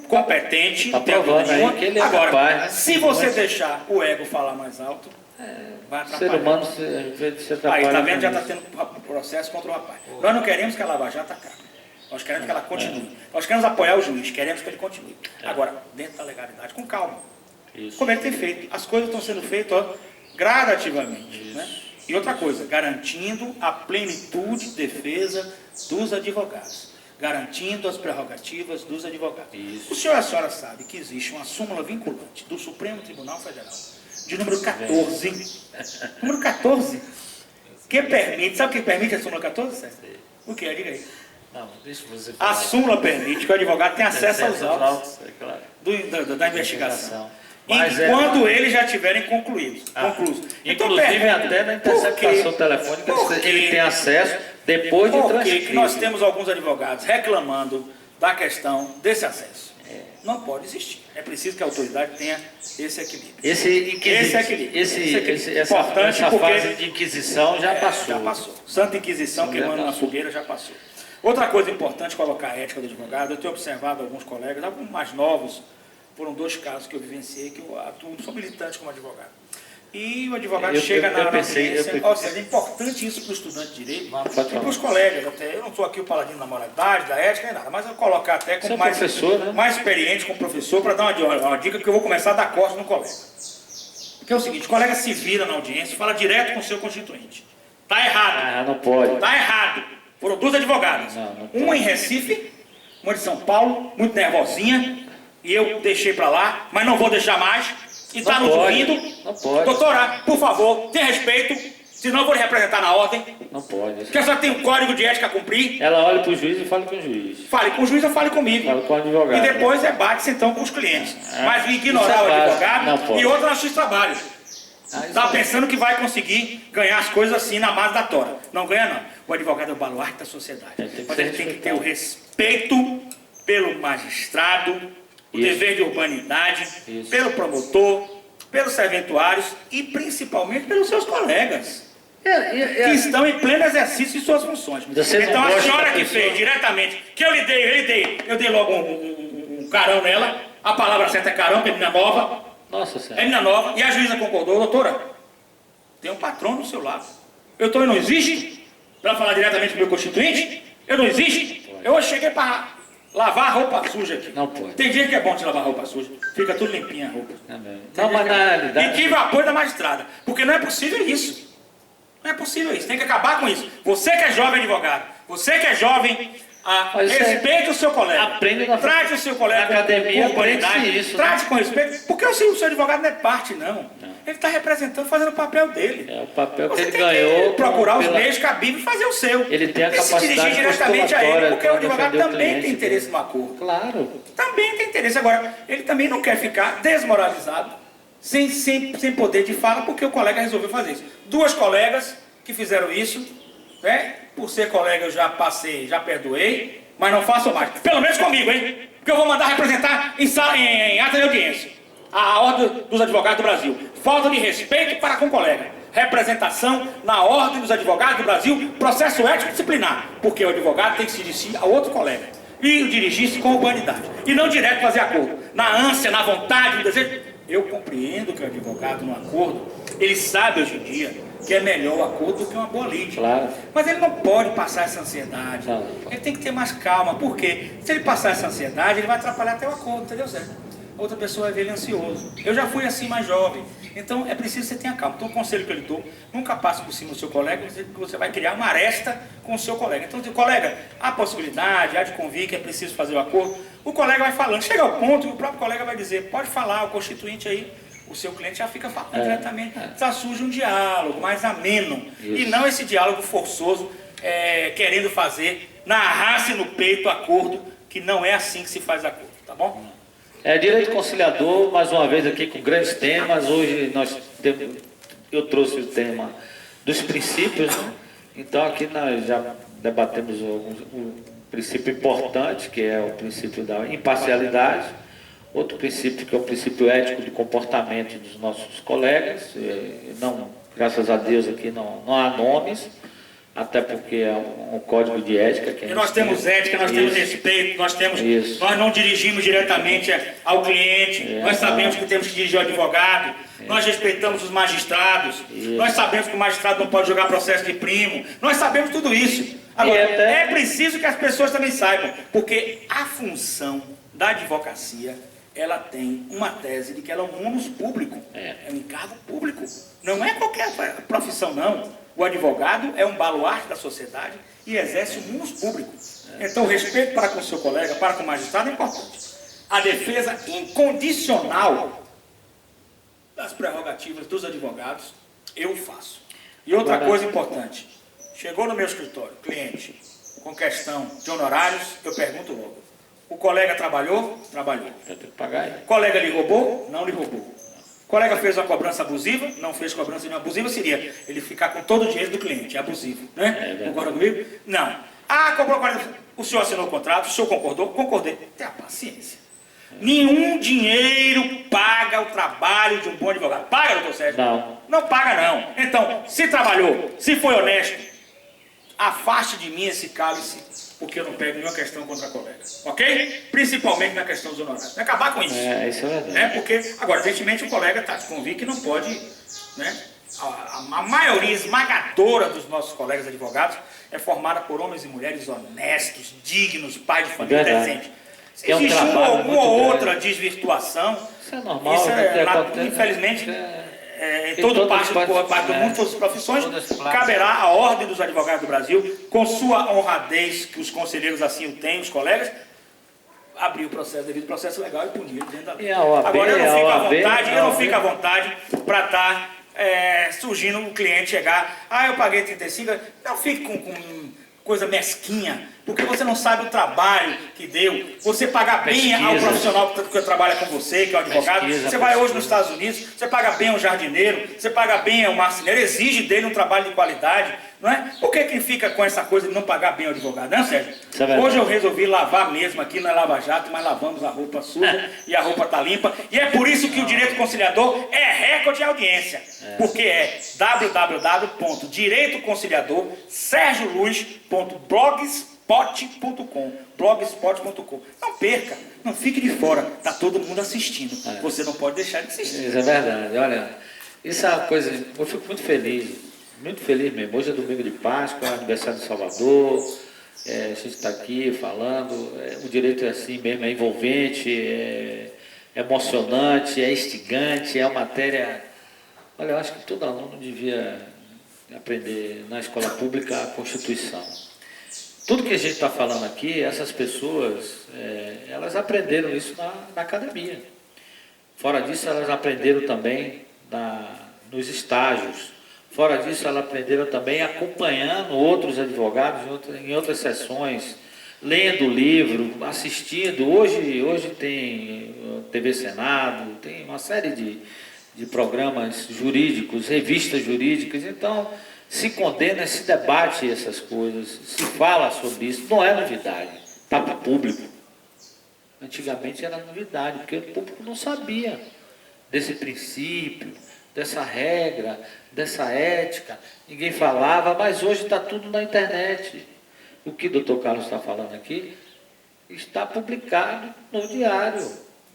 competente. Está provando aí que ele é agora, capaz. Se você deixar o ego falar mais alto, vai atrapalhar. Ser humano se atrapalha. Aí, tá vendo? Já está tendo processo contra o rapaz. Nós não queremos que a Lava Jato acabe. Nós queremos que ela continue. Nós queremos apoiar o juiz, queremos que ele continue. Agora, dentro da legalidade, com calma. Isso. Como ele tem feito. As coisas estão sendo feitas gradativamente. Né? E outra coisa, garantindo a plenitude de defesa dos advogados. Garantindo as prerrogativas dos advogados. Isso. O senhor e a senhora sabe que existe uma súmula vinculante do Supremo Tribunal Federal, de número 14. Número 14. Que permite, sabe o que permite a súmula 14, Sérgio? O que? Diga aí. Não, deixa você A súmula permite que o advogado tenha acesso aos autos é claro. da investigação. Mas enquanto eles já tiverem concluídos. Inclusive até na interceptação telefônica ele tem acesso depois de transcrito. Por que nós temos alguns advogados reclamando da questão desse acesso? Não pode existir. É preciso que a autoridade tenha esse equilíbrio. Esse equilíbrio. Essa fase de inquisição já passou. Já passou. Santa Inquisição queimando na fogueira já passou. Outra coisa importante, colocar a ética do advogado. Eu tenho observado alguns colegas, alguns mais novos, foram 2 casos que eu vivenciei, que eu atuo, sou militante como advogado. E o advogado chega na audiência, ou seja, é importante isso para o estudante de direito e para os colegas. Até, eu não sou aqui o paladino da moralidade, da ética, nem nada, mas eu colocar até como mais experiente como professor para dar uma dica que eu vou começar a dar corte no colega. Porque é o seguinte, o colega se vira na audiência e fala direto com o seu constituinte. Está errado. Não pode. Está errado. Foram 2 advogadas. Uma em Recife, uma de São Paulo, muito nervosinha, e eu deixei para lá, mas não vou deixar mais. E está nos ouvindo. Não pode. Doutora, por favor, tenha respeito, senão eu vou lhe representar na ordem. Não pode. Porque a senhora tem um código de ética a cumprir. Ela olha para o juiz e fala com o juiz. Fale com o juiz ou fale comigo. Fala com o advogado. E depois debate-se então com os clientes. Mas ignorar o advogado e outro no seu trabalho. Está pensando que vai conseguir ganhar as coisas assim na base da tora. Não ganha não. O advogado é o baluarte da sociedade. Mas ele tem que ter o respeito pelo magistrado, o dever de urbanidade, pelo promotor, pelos serventuários e principalmente pelos seus colegas. Que estão em pleno exercício de suas funções. Então a senhora que fez diretamente, que eu dei logo um carão nela, a palavra certa é carão, que é menina nova. Nossa Senhora. É menina nova, e a juíza concordou, doutora, tem um patrão do seu lado. Eu não existe? Para falar diretamente com o meu constituinte? Eu não existe? Eu cheguei para lavar a roupa suja aqui. Não pode. Tem dia que é bom de lavar roupa suja. Fica tudo limpinha a roupa. Não, mas na realidade... E tive o apoio da magistrada. Porque não é possível isso. Não é possível isso. Tem que acabar com isso. Você que é jovem advogado, você que é jovem, respeite o seu colega. Aprende na Trate o seu colega na academia, com qualidade. isso. Trate com respeito. Porque o seu advogado não é parte, não. Ele está representando, fazendo o papel dele. É o papel você que ele tem ganhou. Que procurar os meios cabíveis e fazer o seu. Ele tem a capacidade se dirigir diretamente a ele, porque o advogado também cliente, tem interesse no acordo. Claro. Também tem interesse. Agora, ele também não quer ficar desmoralizado, sem poder de fala, porque o colega resolveu fazer isso. 2 colegas que fizeram isso, né? Por ser colega eu já passei, já perdoei, mas não façam mais. Pelo menos comigo, hein? Porque eu vou mandar representar em ata de audiência a Ordem dos Advogados do Brasil. Falta de respeito para com o colega. Representação na Ordem dos Advogados do Brasil, processo ético disciplinar. Porque o advogado tem que se dirigir a outro colega. E dirigir-se com urbanidade. E não direto fazer acordo. Na ânsia, na vontade, no desejo. Eu compreendo que o advogado no acordo, ele sabe hoje em dia que é melhor o acordo do que uma boa lide. Claro. Mas ele não pode passar essa ansiedade. Não. Ele tem que ter mais calma. Por quê? Se ele passar essa ansiedade, ele vai atrapalhar até o acordo, entendeu, Zé? Outra pessoa vai ver ele ansioso. Eu já fui assim mais jovem. Então é preciso que você tenha calma. Então o conselho que eu lhe dou, nunca passe por cima do seu colega, que você vai criar uma aresta com o seu colega. Então, colega, há possibilidade, há de convir que é preciso fazer o acordo. O colega vai falando, chega ao ponto e o próprio colega vai dizer, pode falar, o constituinte aí o seu cliente já fica falando diretamente, já surge um diálogo mais ameno, e não esse diálogo forçoso, querendo fazer na raça e no peito acordo, que não é assim que se faz acordo, tá bom? Direito conciliador, mais uma vez aqui com grandes temas. Hoje eu trouxe o tema dos princípios, né? Então aqui nós já debatemos um princípio importante, que é o princípio da imparcialidade, outro princípio que é o princípio ético de comportamento dos nossos colegas. Não, graças a Deus aqui não há nomes, até porque é um código de ética. E nós temos ética, nós temos respeito, nós não dirigimos diretamente ao cliente, nós sabemos que temos que dirigir ao advogado, nós respeitamos os magistrados, nós sabemos que o magistrado não pode jogar processo de primo, nós sabemos tudo isso. Agora, é preciso que as pessoas também saibam, porque a função da advocacia, ela tem uma tese de que ela é um munus público, é um encargo público, não é qualquer profissão não. O advogado é um baluarte da sociedade e exerce o munus público. Então, o respeito para com o seu colega, para com o magistrado é importante. A defesa incondicional das prerrogativas dos advogados, eu faço. E outra coisa importante, chegou no meu escritório, cliente, com questão de honorários, eu pergunto logo. O colega trabalhou? Trabalhou. Eu tenho que pagar. O colega lhe roubou? Não lhe roubou. O colega fez uma cobrança abusiva? Não fez cobrança nenhuma abusiva, seria ele ficar com todo o dinheiro do cliente, é abusivo, né? Concorda comigo? Não. Cobrou 40, o senhor assinou o contrato, o senhor concordou? Concordei. Tenha paciência. Nenhum dinheiro paga o trabalho de um bom advogado. Paga, doutor Sérgio? Não. Não paga, não. Então, se trabalhou, se foi honesto, afaste de mim esse cálice, porque eu não pego nenhuma questão contra a colega, ok? Principalmente na questão dos honorários. Vai acabar com isso. Isso é verdade. Porque, agora, evidentemente, o colega está de convite que não pode, né? A maioria esmagadora dos nossos colegas advogados é formada por homens e mulheres honestos, dignos, pais de família decente. Se existe uma ou outra desvirtuação, isso é normal, infelizmente, em toda parte do mundo, todas as profissões, caberá à ordem dos advogados do Brasil, com sua honradez, que os conselheiros assim o têm, os colegas, abrir o processo, devido ao processo legal e punir dentro da lei. Agora eu não fico à vontade para estar surgindo um cliente chegar, eu paguei 35, não fique com coisa mesquinha, porque você não sabe o trabalho que deu. Você pagar bem ao profissional que trabalha com você, que é o advogado. Você vai hoje nos Estados Unidos, você paga bem ao jardineiro, você paga bem ao marceneiro, exige dele um trabalho de qualidade, não é? Por que fica com essa coisa de não pagar bem ao advogado, não, Sérgio? Hoje eu resolvi lavar mesmo aqui na Lava Jato, mas lavamos a roupa suja e a roupa está limpa, e é por isso que o direito conciliador é recorde de audiência, porque é www.direitoconsiliador.blogspot.com. Não perca, não fique de fora, está todo mundo assistindo, você não pode deixar de assistir. Isso é verdade, olha, isso é uma coisa, eu fico muito feliz mesmo. Hoje é domingo de Páscoa, é aniversário de Salvador, a gente está aqui falando, o direito é assim mesmo, é envolvente, é emocionante, é instigante, é uma matéria. Olha, eu acho que todo aluno devia aprender na escola pública a Constituição. Tudo que a gente está falando aqui, essas pessoas, elas aprenderam isso na academia. Fora disso, elas aprenderam também nos estágios. Fora disso, elas aprenderam também acompanhando outros advogados em outras sessões, lendo livro, assistindo. Hoje tem TV Senado, tem uma série de programas jurídicos, revistas jurídicas. Então, se condena, se debate essas coisas, se fala sobre isso. Não é novidade, está para o público. Antigamente era novidade, porque o público não sabia desse princípio, dessa regra, dessa ética. Ninguém falava, mas hoje está tudo na internet. O que o doutor Carlos está falando aqui está publicado no diário,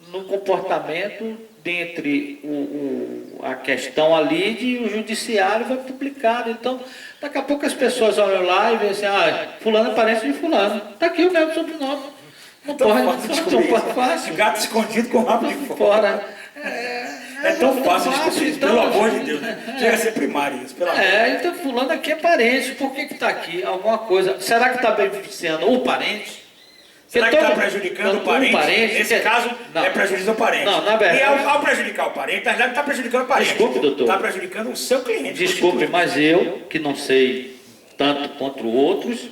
no comportamento dentre a questão ali e o judiciário vai publicado. Então, daqui a pouco as pessoas olham lá e veem assim, fulano é parente de fulano. Está aqui o mesmo sobrenome. Não pode fácil. Gato escondido com o rabo de fora. É tão fácil descobrir, então, pelo amor de Deus, né? Chega a ser primário isso, pelo amor. Então fulano aqui é parente, por que está aqui? Alguma coisa. Será que está beneficiando o parente? Será que está prejudicando o parente? Nesse caso, é prejuízo ao parente. Não, na verdade. E ao prejudicar o parente, na verdade, está prejudicando o parente. Desculpe, doutor. Está prejudicando o seu cliente. Desculpe, mas eu, que não sei tanto quanto outros,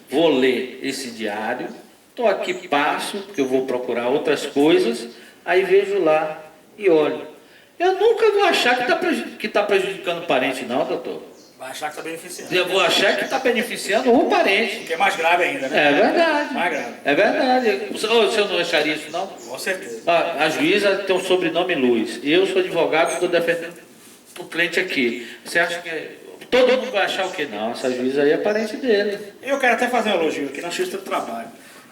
vou ler esse diário, estou aqui, passo, porque eu vou procurar outras coisas, aí vejo lá e olho. Eu nunca vou achar que está prejudicando o parente, não, doutor. Vai achar que está beneficiando. Eu vou achar que está beneficiando o parente. Que é mais grave ainda, né? É verdade. Mais grave. É verdade. O senhor não acharia isso, não? Com certeza. A juíza tem um sobrenome Luz. E eu sou advogado, estou defendendo o cliente aqui. Você acha que todo mundo vai achar o quê? Não, essa juíza aí é parente dele. Eu quero até fazer um elogio aqui na Justiça do Trabalho.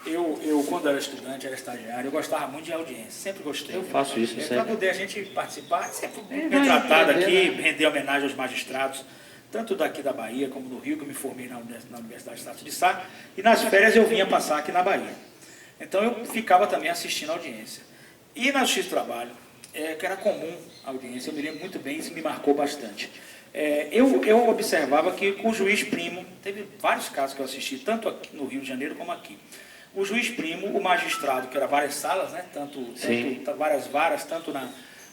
Eu, quando era estudante, era estagiário, eu gostava muito de audiência, sempre gostei. Eu faço isso sempre. Para poder a gente participar, sempre bem tratado aqui, render homenagem aos magistrados, tanto daqui da Bahia como do Rio, que eu me formei na Universidade de Estado de Sá, e nas férias eu vinha passar aqui na Bahia. Então eu ficava também assistindo a audiência. E na Justiça do Trabalho, que era comum a audiência, eu me lembro muito bem, isso me marcou bastante. Eu observava que o juiz primo, teve vários casos que eu assisti, tanto aqui no Rio de Janeiro como aqui. O juiz primo, o magistrado, que era várias salas, né, tanto várias varas, tanto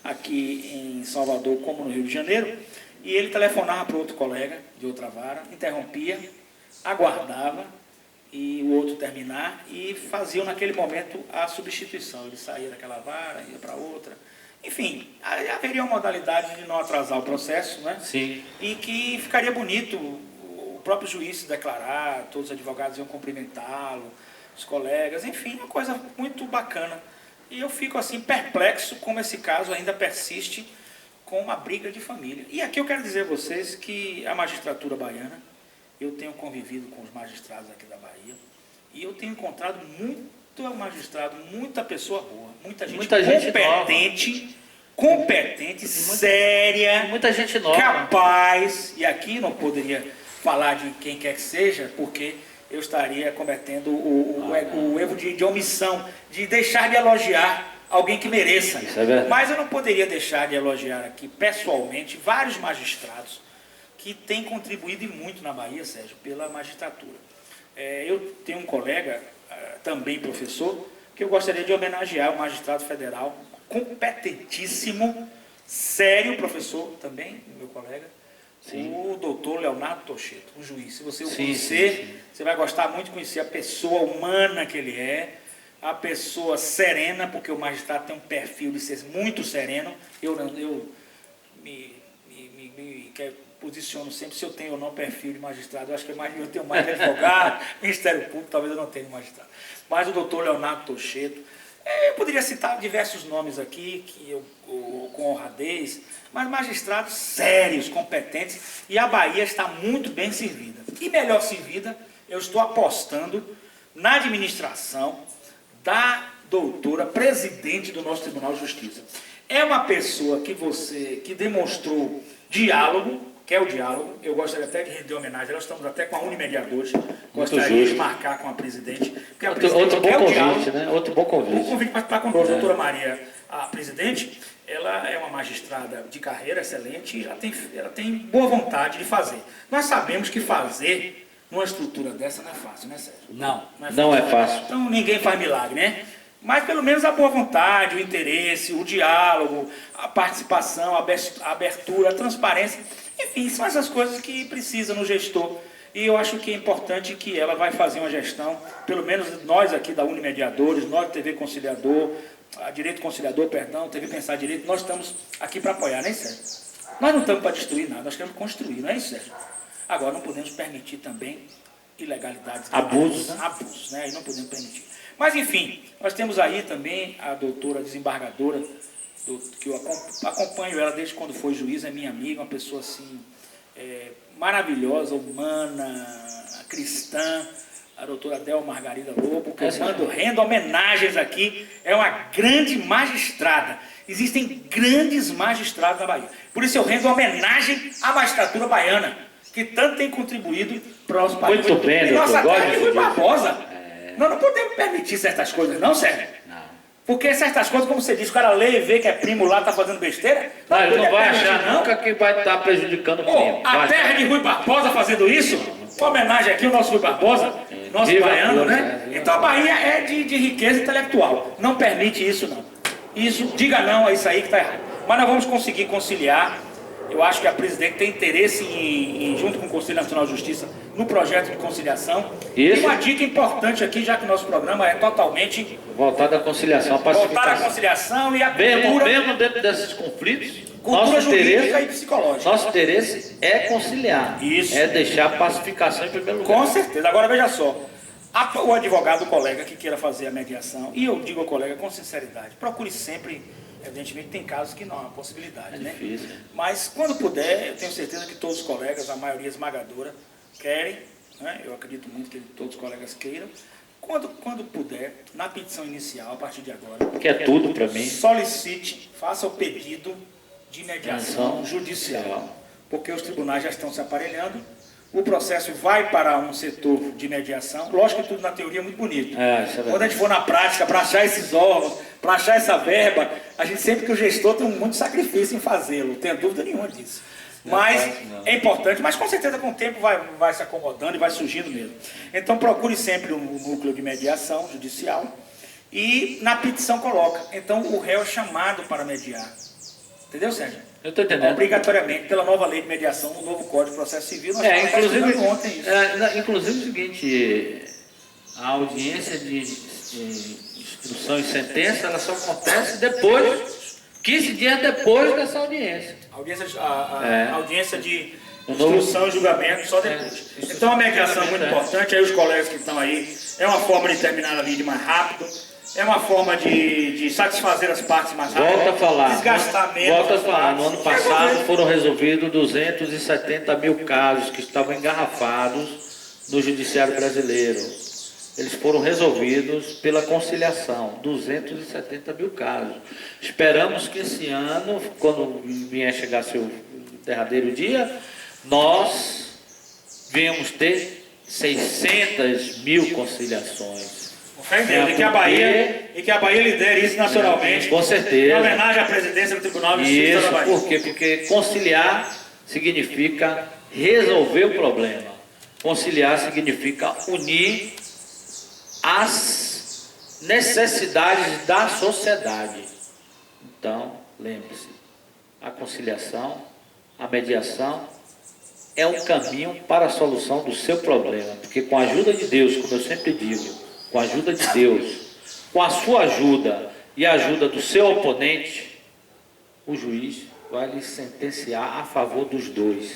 aqui em Salvador como no Rio de Janeiro, e ele telefonava para outro colega de outra vara, interrompia, aguardava e o outro terminar e faziam naquele momento a substituição. Ele saía daquela vara, ia para outra. Enfim, haveria uma modalidade de não atrasar o processo, né? Sim. E que ficaria bonito o próprio juiz se declarar, todos os advogados iam cumprimentá-lo, os colegas, enfim, uma coisa muito bacana. E eu fico assim perplexo como esse caso ainda persiste com uma briga de família. E aqui eu quero dizer a vocês que a magistratura baiana, eu tenho convivido com os magistrados aqui da Bahia, e eu tenho encontrado muito magistrado, muita pessoa boa, muita gente competente, séria, muita gente nova, capaz, e aqui não poderia falar de quem quer que seja, porque eu estaria cometendo o erro de omissão, de deixar de elogiar alguém que mereça. Mas eu não poderia deixar de elogiar aqui, pessoalmente, vários magistrados que têm contribuído muito na Bahia, Sérgio, pela magistratura. Eu tenho um colega, também professor, que eu gostaria de homenagear, o magistrado federal, competentíssimo, sério professor também, meu colega, sim, o doutor Leonardo Tocheto, o juiz. Se você o conhecer, você vai gostar muito de conhecer a pessoa humana que ele é, a pessoa serena, porque o magistrado tem um perfil de ser muito sereno. Eu me posiciono sempre se eu tenho ou não perfil de magistrado. Eu acho que eu tenho mais de advogado, Ministério Público, talvez eu não tenha de magistrado. Mas o doutor Leonardo Tocheto, eu poderia citar diversos nomes aqui, com honradez, mas magistrados sérios, competentes, e a Bahia está muito bem servida. E melhor servida, eu estou apostando na administração da doutora presidente do nosso Tribunal de Justiça. É uma pessoa que demonstrou diálogo, que é o diálogo. Eu gostaria até de render homenagem, nós estamos até com a Unimediadores, gostaria de marcar com a presidente. Porque a presidente outro bom convite, né? Outro bom convite. Um convite para estar conosco, doutora Maria, a presidente, ela é uma magistrada de carreira excelente e ela tem boa vontade de fazer. Nós sabemos que fazer numa estrutura dessa não é fácil, né, Sérgio? Não é fácil. Então ninguém faz milagre, né? Mas pelo menos a boa vontade, o interesse, o diálogo, a participação, a abertura, a transparência, enfim, são essas coisas que precisa no gestor. E eu acho que é importante que ela vai fazer uma gestão, pelo menos nós aqui da Unimediadores, nós TV Conciliador, a Direito Conciliador, perdão, TV Pensar Direito, nós estamos aqui para apoiar, não é, Sérgio? Nós não estamos para destruir nada, nós queremos construir, não é isso, Sérgio? Agora, não podemos permitir também ilegalidades. Abusos, né? E não podemos permitir. Mas, enfim, nós temos aí também a doutora desembargadora, que eu acompanho ela desde quando foi juiz, é minha amiga, uma pessoa assim, maravilhosa, humana, cristã, a doutora Adel Margarida Lobo, que eu rendo homenagens aqui, é uma grande magistrada. Existem grandes magistrados na Bahia. Por isso eu rendo homenagem à magistratura baiana, que tanto tem contribuído para o nosso país. Muito bem, e nossa terra de Rui Barbosa. Nós não podemos permitir certas coisas, não, Sérgio? Não. Porque certas coisas, como você diz, o cara lê e vê que é primo lá, está fazendo besteira. Não, ele não vai achar nunca que vai estar prejudicando o primo. A terra de Rui Barbosa fazendo isso? Uma homenagem aqui ao nosso Rui Barbosa. nosso Viva baiano, a força, né? viva Então a a força. Bahia é de riqueza intelectual. Não permite isso, não. Isso, diga não a isso aí que está errado. Mas nós vamos conseguir conciliar. Eu acho que a presidente tem interesse junto com o Conselho Nacional de Justiça, no projeto de conciliação. Isso. E uma dica importante aqui, já que o nosso programa é totalmente Voltado à conciliação, à voltado à pacificação. conciliação e à Mesmo cultura dentro desses conflitos, Cultura jurídica e psicológica. nosso interesse é conciliar. Isso. É deixar a pacificação em primeiro lugar. Com certeza. Agora veja só. O advogado, o colega que queira fazer a mediação, e eu digo ao colega com sinceridade, procure sempre, evidentemente tem casos que não há possibilidade, É né? difícil. Mas quando puder, eu tenho certeza que todos os colegas, a maioria esmagadora, querem, né? Eu acredito muito que todos os colegas queiram. Quando puder, na petição inicial, a partir de agora, Que é tudo para mim. solicite, faça o pedido de mediação Mediação judicial, porque os tribunais já estão se aparelhando, o processo vai para um setor de mediação, lógico que tudo na teoria é muito bonito. Isso é verdade. Quando a gente for na prática, para achar esses órgãos, para achar essa verba, a gente sempre que o gestor tem muito sacrifício em fazê-lo, não tem dúvida nenhuma disso. Mas é importante, mas com certeza com o tempo vai se acomodando e vai surgindo mesmo. Então procure sempre um núcleo de mediação judicial e na petição coloca. Então o réu é chamado para mediar. Entendeu, Sérgio? Eu estou entendendo. Obrigatoriamente, pela nova lei de mediação, o novo Código de Processo Civil, nós estamos estudando ontem isso. Inclusive o seguinte, a audiência de instrução e sentença, ela só acontece depois, 15 dias depois dessa audiência. A audiência de O novo- instrução e julgamento só depois. Então a mediação é muito importante, aí os colegas que estão aí, é uma forma de terminar a lide mais rápido, é uma forma de satisfazer as partes mais rápido, Volta a falar. desgastar menos Volta a as falar. partes. No ano passado foram resolvidos 270 mil casos que estavam engarrafados no judiciário brasileiro. Eles foram resolvidos pela conciliação, 270 mil casos. Esperamos que esse ano, quando vier chegar seu derradeiro dia, nós venhamos ter 600 mil conciliações. Com fé em Deus, e que a Bahia lidere isso nacionalmente. Com certeza. Em homenagem à presidência do Tribunal de Justiça da Isso, Bahia. por quê? Porque conciliar significa resolver o problema. Conciliar significa unir as necessidades da sociedade. Então, lembre-se, a conciliação, a mediação é um caminho para a solução do seu problema, porque com a ajuda de Deus, como eu sempre digo, com a ajuda de Deus, com a sua ajuda e a ajuda do seu oponente, o juiz vai lhe sentenciar a favor dos dois.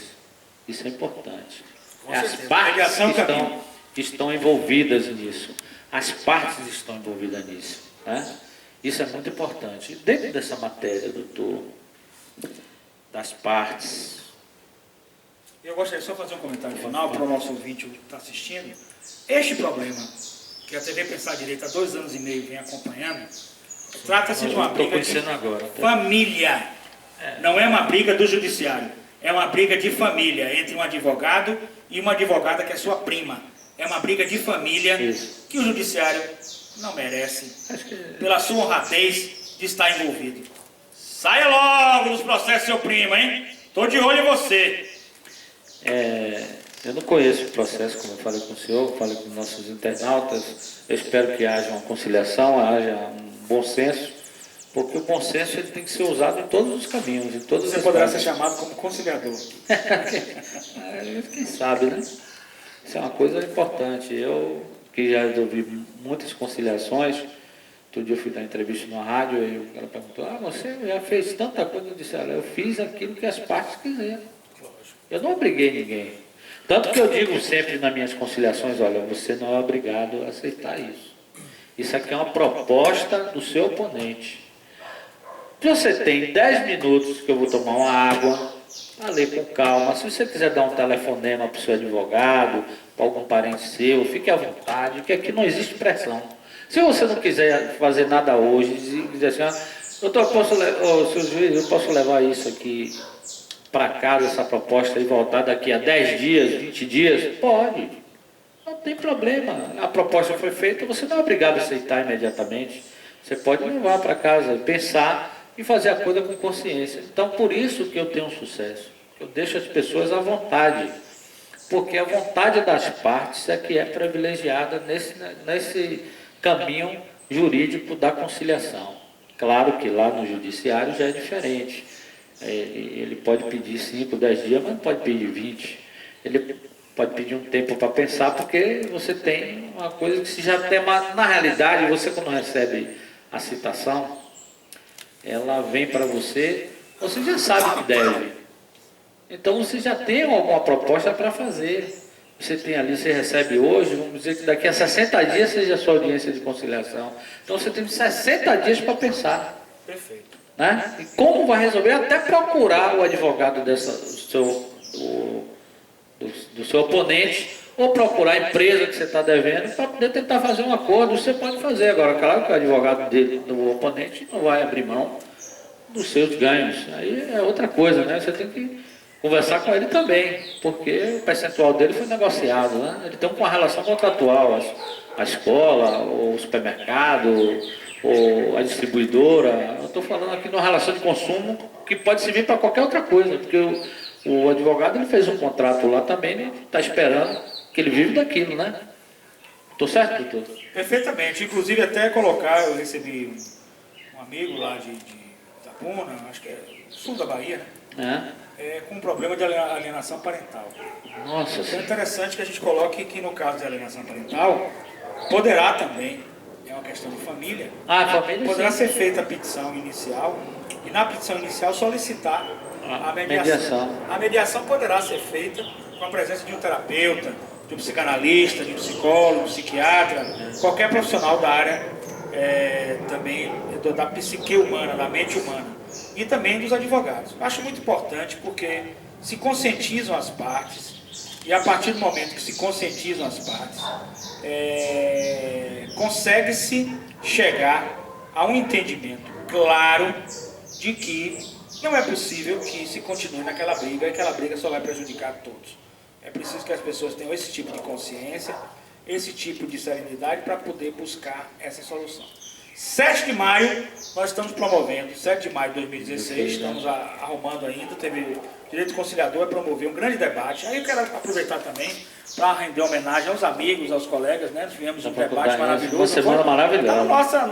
Isso é importante. Com As certeza. partes Mediação é o caminho. que estão envolvidas nisso. As partes estão envolvidas nisso. Né? Isso é muito importante. Dentro dessa matéria, doutor, das partes. Eu gostaria só de fazer um comentário final para o nosso ouvinte que está assistindo. Este problema, que a TV Pensar Direito há 2 anos e meio vem acompanhando, trata-se de uma Estou briga de conhecendo agora. família. Não é uma briga do judiciário. É uma briga de família entre um advogado e uma advogada que é sua prima. É uma briga de família Isso. que o judiciário não merece, Acho que pela sua honradez de estar envolvido. Saia logo dos processos, seu primo, hein? Estou de olho em você. eu não conheço o processo, como eu falei com o senhor, falei com nossos internautas. Eu espero que haja uma conciliação, haja um bom senso, porque o bom senso ele tem que ser usado em todos os caminhos, em todas Você as poderá partes. ser chamado como conciliador. Quem sabe, né? Isso é uma coisa importante. Eu, que já resolvi muitas conciliações, outro dia eu fui dar entrevista numa rádio e o cara perguntou, você já fez tanta coisa? Eu disse, olha, eu fiz aquilo que as partes quiseram. Eu não obriguei ninguém. Tanto que eu digo sempre nas minhas conciliações, olha, você não é obrigado a aceitar isso. Isso aqui é uma proposta do seu oponente. Você tem 10 minutos que eu vou tomar uma água, a ler com calma. Se você quiser dar um telefonema para o seu advogado, para algum parente seu, fique à vontade, porque aqui não existe pressão. Se você não quiser fazer nada hoje, dizer assim, doutor, seu juiz, eu posso levar isso aqui para casa, essa proposta, e voltar daqui a 10 dias, 20 dias? Pode. Não tem problema. A proposta foi feita, você não é obrigado a aceitar imediatamente. Você pode levar para casa, pensar e fazer a coisa com consciência. Então, por isso que eu tenho um sucesso. Eu deixo as pessoas à vontade. porque a vontade das partes é que é privilegiada nesse caminho jurídico da conciliação. Claro que lá no judiciário já é diferente. Ele pode pedir 5, 10 dias, mas não pode pedir 20. Ele pode pedir um tempo para pensar, porque você tem uma coisa que se já tem, na realidade, você quando recebe a citação, ela vem para você, você já sabe o que deve. Então você já tem alguma proposta para fazer. Você tem ali, você recebe hoje, vamos dizer que daqui a 60 dias seja a sua audiência de conciliação. Então você tem 60 dias para pensar. Perfeito. Né? E como vai resolver? Até procurar o advogado do seu oponente, ou procurar a empresa que você está devendo, para poder tentar fazer um acordo. Você pode fazer. Agora, claro que o advogado do oponente não vai abrir mão dos seus ganhos. Aí é outra coisa, né? Você tem que conversar com ele também, porque o percentual dele foi negociado, né? Ele tem uma relação contratual, a escola, o supermercado, ou a distribuidora. Eu estou falando aqui de uma relação de consumo que pode servir para qualquer outra coisa, porque o advogado ele fez um contrato lá também, ele está esperando que ele vive daquilo, né? Estou certo, doutor? Perfeitamente. Inclusive, até colocar, eu recebi um amigo lá de Itapuna, acho que é sul da Bahia, né? Com um problema de alienação parental. Nossa. Então é interessante que a gente coloque que no caso de alienação parental, poderá também, é uma questão de família, Família poderá sim. ser feita a petição inicial e na petição inicial solicitar a mediação. A mediação poderá ser feita com a presença de um terapeuta, de um psicanalista, de um psicólogo, psiquiatra, qualquer profissional da área também da psique humana, da mente humana. E também dos advogados. Acho muito importante porque se conscientizam as partes, e a partir do momento que se conscientizam as partes, consegue-se chegar a um entendimento claro de que não é possível que se continue naquela briga, e aquela briga só vai prejudicar todos. É preciso que as pessoas tenham esse tipo de consciência, esse tipo de serenidade para poder buscar essa solução. 7 de maio, nós estamos promovendo, 7 de maio de 2016, estamos arrumando ainda, teve Direito Conciliador, promover um grande debate. Aí eu quero aproveitar também para render homenagem aos amigos, aos colegas, né? Tivemos um debate maravilhoso. Uma semana maravilhosa.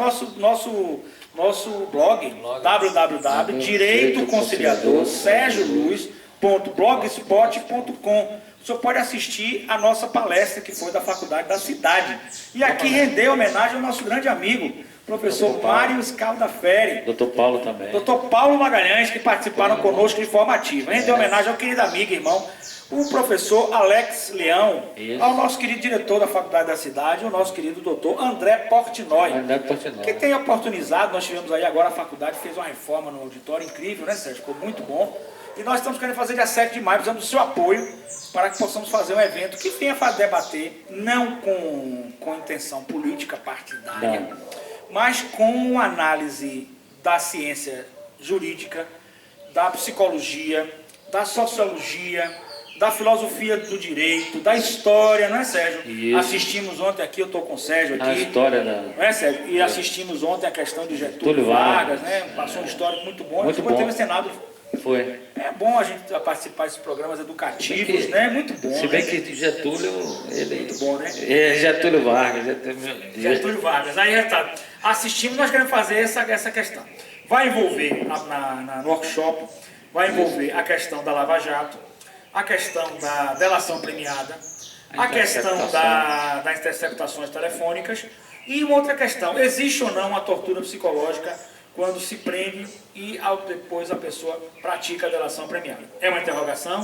Nosso blog, www.direitoconciliador.sergioluz.blogspot.com. O senhor pode assistir a nossa palestra que foi da Faculdade da Cidade. E aqui render homenagem ao nosso grande amigo, professor Mário Scaldaferi. Doutor Paulo também. Doutor Paulo Magalhães, que participaram conosco de forma ativa. Render homenagem ao querido amigo, irmão, o professor Alex Leão, ao nosso querido diretor da Faculdade da Cidade, o nosso querido doutor André Portnoy. Que tem oportunizado, nós tivemos aí agora, a faculdade fez uma reforma no auditório incrível, né, Sérgio? Ficou muito bom. E nós estamos querendo fazer dia 7 de maio, precisamos do seu apoio para que possamos fazer um evento que venha debater, não com intenção política partidária, mas com análise da ciência jurídica, da psicologia, da sociologia, da filosofia do direito, da história, não é, Sérgio? Isso. Assistimos ontem aqui, eu estou com o Sérgio aqui. A história da... Não é, Sérgio? E assistimos ontem a questão de Getúlio Vargas, né? Passou um histórico muito bom. Muito bom. Teve o Senado. Foi. É bom a gente participar desses programas educativos, né? Muito bom. Se bem que Getúlio, ele... Muito bom, né? Getúlio Vargas. Getúlio Vargas. Aí tá. Assistimos, nós queremos fazer essa questão. Vai envolver no workshop, vai envolver a questão da Lava Jato, a questão da delação premiada, a questão das interceptações telefônicas e uma outra questão, existe ou não a tortura psicológica quando se prende e depois a pessoa pratica a delação premiada? É uma interrogação,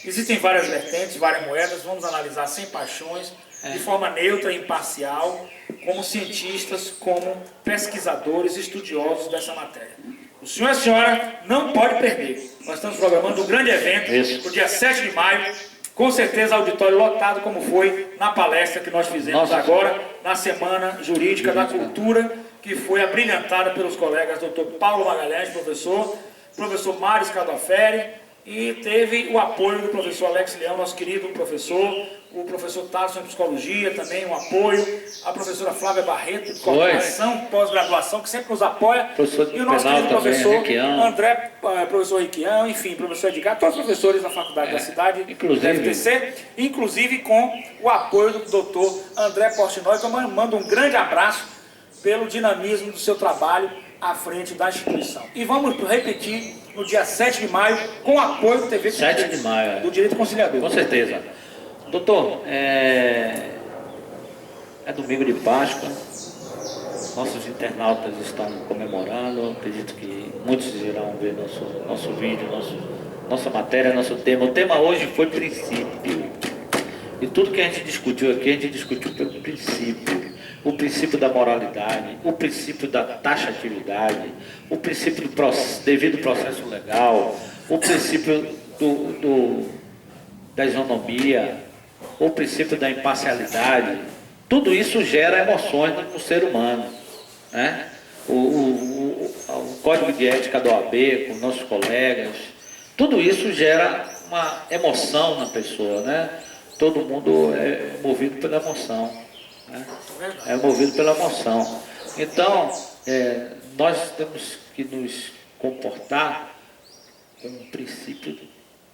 existem várias vertentes, várias moedas, vamos analisar sem paixões, de forma neutra e imparcial, como cientistas, como pesquisadores, estudiosos dessa matéria. O senhor e a senhora não pode perder. Nós estamos programando um grande evento para o dia 7 de maio, com certeza auditório lotado, como foi na palestra que nós fizemos agora, na Semana Jurídica da Cultura, que foi abrilhantada pelos colegas Dr. Paulo Magalhães, professor Mário Scaldaferi e teve o apoio do professor Alex Leão, nosso querido professor, o professor Tarso em psicologia também, um apoio, a professora Flávia Barreto, de coordenação, pós-graduação, que sempre nos apoia, professor e o nosso querido professor Requião. André, professor Riquião, enfim, professor Edgar, todos os professores da faculdade da cidade, inclusive, da FTC, inclusive com o apoio do doutor André Portnoy, que eu mando um grande abraço pelo dinamismo do seu trabalho à frente da instituição. E vamos repetir no dia 7 de maio, com o apoio do TV 7 de maio, do Direito Conciliador. Com certeza. Doutor, é domingo de Páscoa, nossos internautas estão comemorando, acredito que muitos irão ver nosso vídeo, nossa matéria, nosso tema. O tema hoje foi princípio. E tudo que a gente discutiu aqui, a gente discutiu pelo princípio. O princípio da moralidade, o princípio da taxatividade, o princípio do devido processo legal, o princípio da isonomia, o princípio da imparcialidade. Tudo isso gera emoções no ser humano, né? O código de ética da OAB, com nossos colegas, tudo isso gera uma emoção na pessoa, né? Todo mundo é movido pela emoção, né? É movido pela emoção. Então, nós temos que nos comportar com o princípio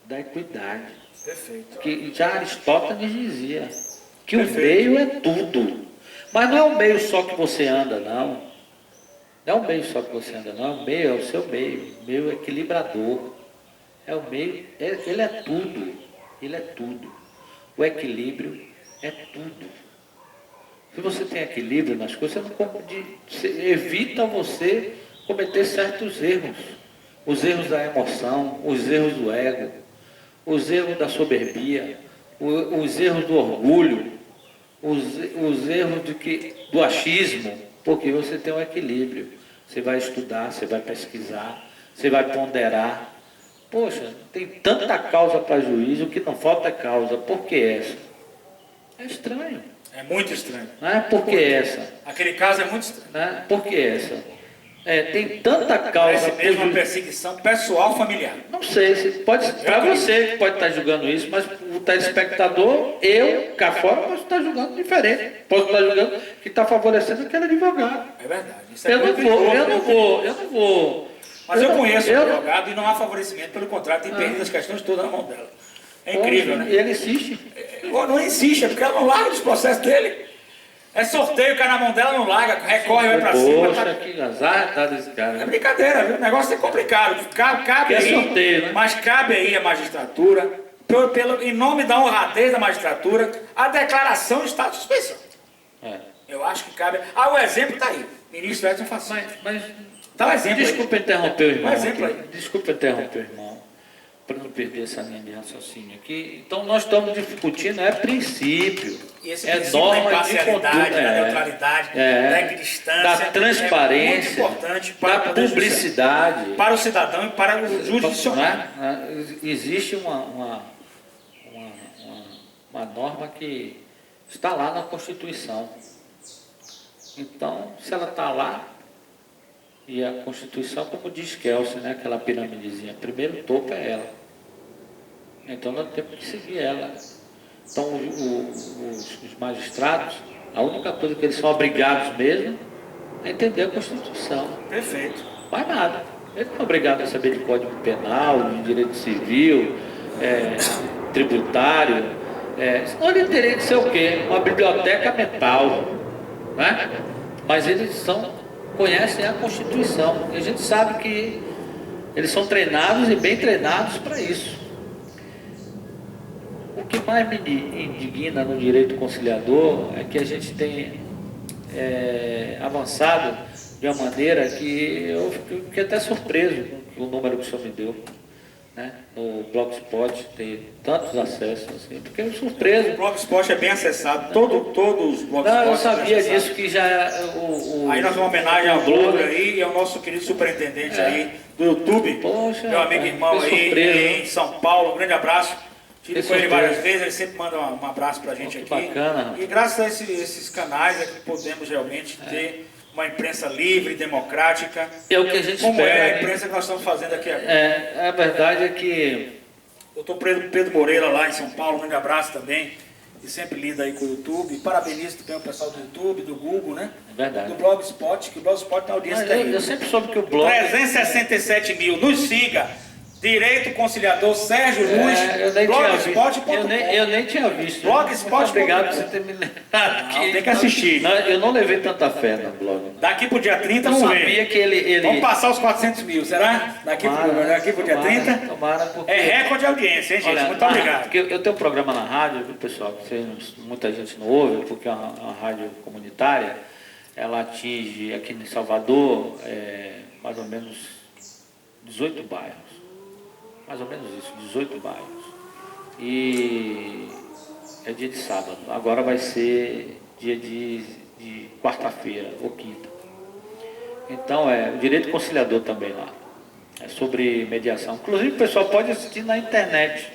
da equidade. Perfeito. Que já Aristóteles dizia que o meio é tudo. Mas não é o meio só que você anda, não. Não é o meio só que você anda, não. O meio é o seu meio. O meio é equilibrador. É o meio, ele é tudo. Ele é tudo. O equilíbrio é tudo. Se você tem equilíbrio nas coisas, você evita você cometer certos erros. Os erros da emoção, os erros do ego, os erros da soberbia, os erros do orgulho, os erros do achismo, porque você tem um equilíbrio. Você vai estudar, você vai pesquisar, você vai ponderar. Poxa, tem tanta causa para juízo que não falta causa. Por que essa? É estranho. É muito estranho. Não é? Por que essa? Aquele caso é muito estranho. Não é? Por que essa? Tem tanta causa. Parece mesmo uma perseguição pessoal familiar. Não sei, para você que pode estar julgando isso, mas o telespectador, eu, cá fora, posso estar julgando diferente. Posso estar julgando que está favorecendo aquele advogado. É verdade. Isso é eu não vou. Mas eu conheço o advogado e não há favorecimento, pelo contrário, tem perdido as questões todas na mão dela. É incrível, né? E ele insiste. Não insiste, é porque ela não larga dos processos dele. É sorteio, cai na mão dela, não larga, recorre, vai pra cima. Poxa, que azar tá desse cara. É brincadeira, viu? O negócio é complicado. Cabe aí, sorteio, né? Mas cabe aí a magistratura, em nome da honradez da magistratura, a declaração de estado de suspeição. Eu acho que cabe. O exemplo está aí. Ministro Edson Fachin. Mas dá um exemplo. Desculpa interromper o irmão. Um exemplo aí. Desculpa interromper o irmão, para não perder essa linha de raciocínio aqui. Então nós estamos discutindo princípio. E esse princípio da imparcialidade, da neutralidade, da equidistância, da transparência, é muito importante para da publicidade, para o cidadão e para o jurisdicionário. Existe uma norma que está lá na Constituição. Então, se ela está lá, e a Constituição, como diz Kelsey, né, aquela piramidezinha, primeiro topo é ela. Então nós temos que seguir ela. Então os magistrados, a única coisa que eles são obrigados mesmo é entender a Constituição. Perfeito. Mais nada. Eles não são obrigados a saber de Código Penal, de Direito Civil, tributário. Senão ele teria que ser o quê? Uma biblioteca mental. Né? Mas eles conhecem a Constituição. E a gente sabe que eles são treinados e bem treinados para isso. O que mais me indigna no direito conciliador é que a gente tem avançado de uma maneira que eu fiquei até surpreso com o número que o senhor me deu. Né? No Blogspot tem tantos acessos assim, fiquei surpreso. O Blogspot é bem acessado, todos os Blogspots. Não, eu sabia disso, que já aí nós vamos homenagem ao blog aí e ao nosso querido superintendente aí do YouTube. Poxa, meu amigo irmão aí em São Paulo, um grande abraço. Tive com ele várias vezes, ele sempre manda um abraço pra gente aqui. Bacana. E graças a esses canais é que podemos realmente ter uma imprensa livre, democrática. É o que a gente como espera. É a imprensa que nós estamos fazendo aqui agora. A verdade é que Doutor Pedro Moreira, lá em São Paulo, um grande abraço também. E sempre lida aí com o YouTube. Parabenizo também o pessoal do YouTube, do Google, né? É verdade. Do Blogspot, que o Blogspot tem audiência terrível. Eu sempre soube que o blog... 367 mil. Nos siga. Direito Conciliador Sérgio Luz. Blogspot.com. Eu nem tinha visto. Blogspot.com. Obrigado por você ter me lembrado. Tem que assistir. Eu não levei tanta fé no blog. Daqui pro dia 30, Eu vamos sabia ver. que ele... Vamos passar os 400 mil, será? Daqui pro dia 30? Tomara, porque... É recorde de audiência, hein, gente? Olha, muito obrigado. Porque eu tenho um programa na rádio, viu, pessoal, que muita gente não ouve, porque é uma rádio comunitária. Ela atinge aqui em Salvador mais ou menos 18 bairros. Mais ou menos isso, 18 bairros. E é dia de sábado. Agora vai ser dia de quarta-feira ou quinta. Então o direito conciliador também lá. É sobre mediação. Inclusive o pessoal pode assistir na internet.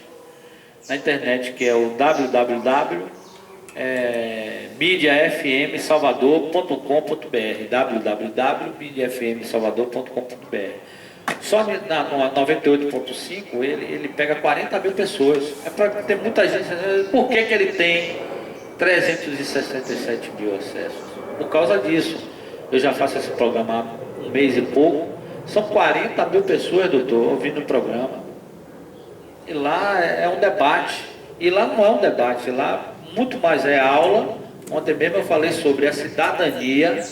Na internet, que é o www.mediafmsalvador.com.br www.mediafmsalvador.com.br. Só na 98.5 ele pega 40 mil pessoas. É para ter muita gente. Por que ele tem 367 mil acessos? Por causa disso. Eu já faço esse programa há um mês e pouco. São 40 mil pessoas, doutor, ouvindo o programa. E lá é um debate. E lá não é um debate, lá muito mais é aula. Ontem mesmo eu falei sobre a cidadania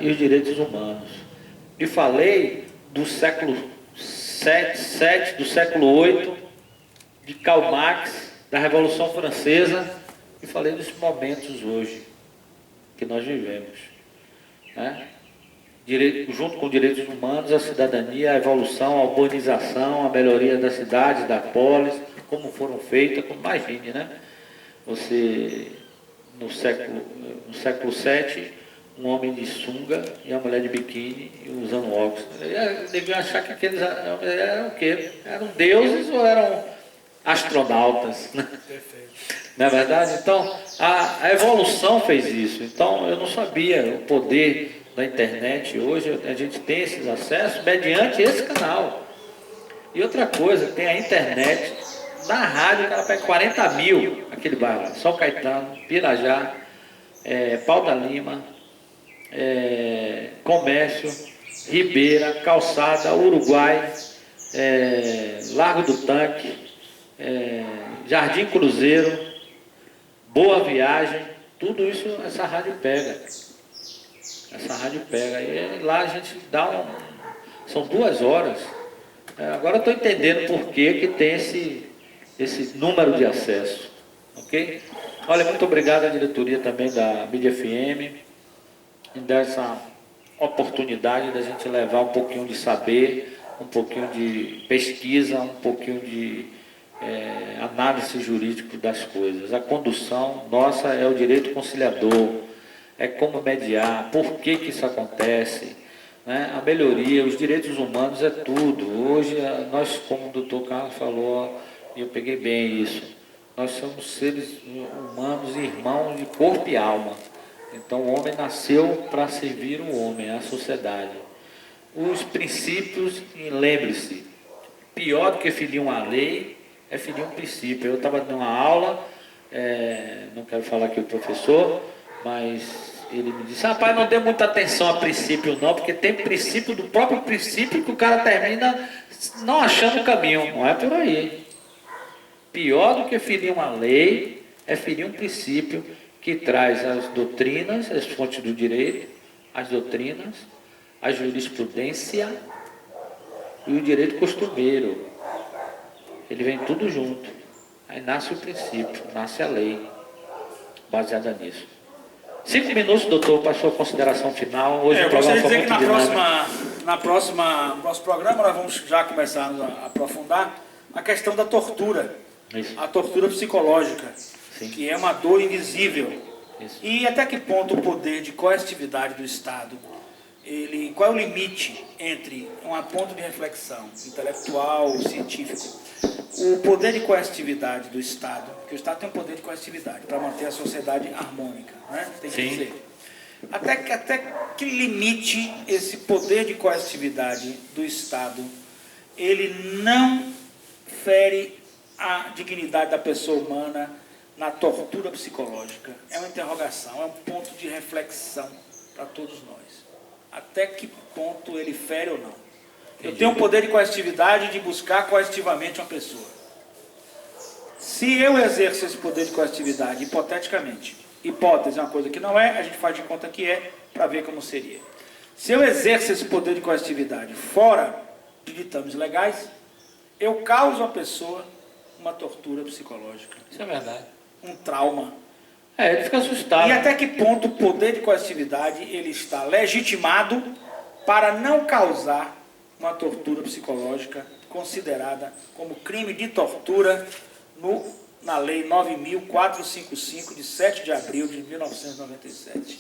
e os direitos humanos. E falei do século VII, do século VIII, de Karl Marx, da Revolução Francesa, e falei dos momentos hoje que nós vivemos. Né? Junto com direitos humanos, a cidadania, a evolução, a urbanização, a melhoria das cidades, da polis, como foram feitas, imagine, né? Você, no século VII, um homem de sunga e a mulher de biquíni usando óculos. Deviam achar que aqueles eram o quê? Eram deuses ou eram astronautas? Né? Não é verdade? Então, a evolução fez isso. Então, eu não sabia o poder da internet. Hoje a gente tem esses acessos mediante esse canal. E outra coisa, tem a internet na rádio, que ela pega 40 mil, aquele bairro lá, São Caetano, Pirajá, Pau da Lima, Comércio, Ribeira, Calçada, Uruguai, Largo do Tanque, Jardim Cruzeiro, Boa Viagem, tudo isso essa rádio pega. Essa rádio pega. E lá a gente dá são 2 horas. Agora eu estou entendendo por que tem esse número de acesso. Ok? Olha, muito obrigado à diretoria também da Mídia FM, dessa oportunidade da gente levar um pouquinho de saber, um pouquinho de pesquisa, um pouquinho de análise jurídica das coisas. A condução nossa é o direito conciliador, é como mediar, por que isso acontece, né? A melhoria, os direitos humanos é tudo. Hoje, nós, como o doutor Carlos falou, e eu peguei bem isso, nós somos seres humanos, irmãos de corpo e alma. Então o homem nasceu para servir o homem, a sociedade. Os princípios, lembre-se, pior do que ferir uma lei é ferir um princípio. Eu estava numa aula, não quero falar aqui o professor, mas ele me disse: rapaz, não dê muita atenção a princípio não, porque tem princípio do próprio princípio que o cara termina não achando o caminho. Não é por aí. Pior do que ferir uma lei é ferir um princípio que traz as doutrinas, as fontes do direito, as doutrinas, a jurisprudência e o direito costumeiro. Ele vem tudo junto. Aí nasce o princípio, nasce a lei, baseada nisso. 5 minutos, doutor, para a sua consideração final. Hoje eu gostaria de dizer que no próximo programa nós vamos já começar a aprofundar a questão da tortura. Isso. A tortura psicológica. Sim. Que é uma dor invisível. Isso. E até que ponto o poder de coercitividade do Estado, qual é o limite entre um ponto de reflexão intelectual, científico, o poder de coercitividade do Estado, porque o Estado tem um poder de coercitividade para manter a sociedade harmônica, né? Tem que dizer. Até que limite esse poder de coercitividade do Estado ele não fere a dignidade da pessoa humana na tortura psicológica. É uma interrogação, é um ponto de reflexão para todos nós. Até que ponto ele fere ou não? Eu tenho o poder de coercitividade de buscar coercitivamente uma pessoa. Se eu exerço esse poder de coercitividade, hipoteticamente, hipótese é uma coisa que não é, a gente faz de conta que é, para ver como seria. Se eu exerço esse poder de coercitividade fora de ditames legais, eu causo à pessoa uma tortura psicológica. Isso é verdade. Um trauma. Ele fica assustado. E até que ponto o poder de coercitividade ele está legitimado para não causar uma tortura psicológica considerada como crime de tortura na Lei 9.455, de 7 de abril de 1997.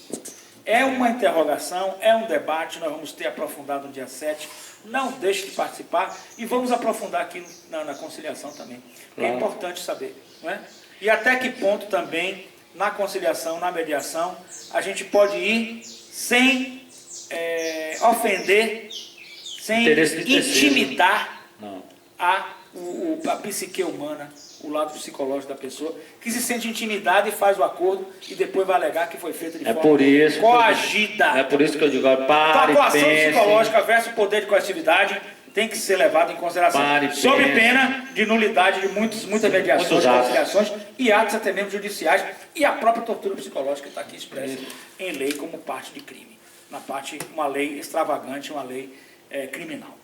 É uma interrogação, é um debate, nós vamos ter aprofundado no dia 7. Não deixe de participar e vamos aprofundar aqui na conciliação também. Claro. É importante saber, não é? E até que ponto também, na conciliação, na mediação, a gente pode ir sem ofender, sem intimidar a psique humana, o lado psicológico da pessoa, que se sente intimidada e faz o acordo e depois vai alegar que foi feita de forma coagida. É por isso que eu digo, pare, então, a atuação psicológica versus poder de coercitividade tem que ser levado em consideração, sob pena de nulidade de muitas mediações, conciliações e atos até mesmo judiciais, e a própria tortura psicológica está aqui expressa em lei como parte de crime, na parte, uma lei extravagante, uma lei criminal.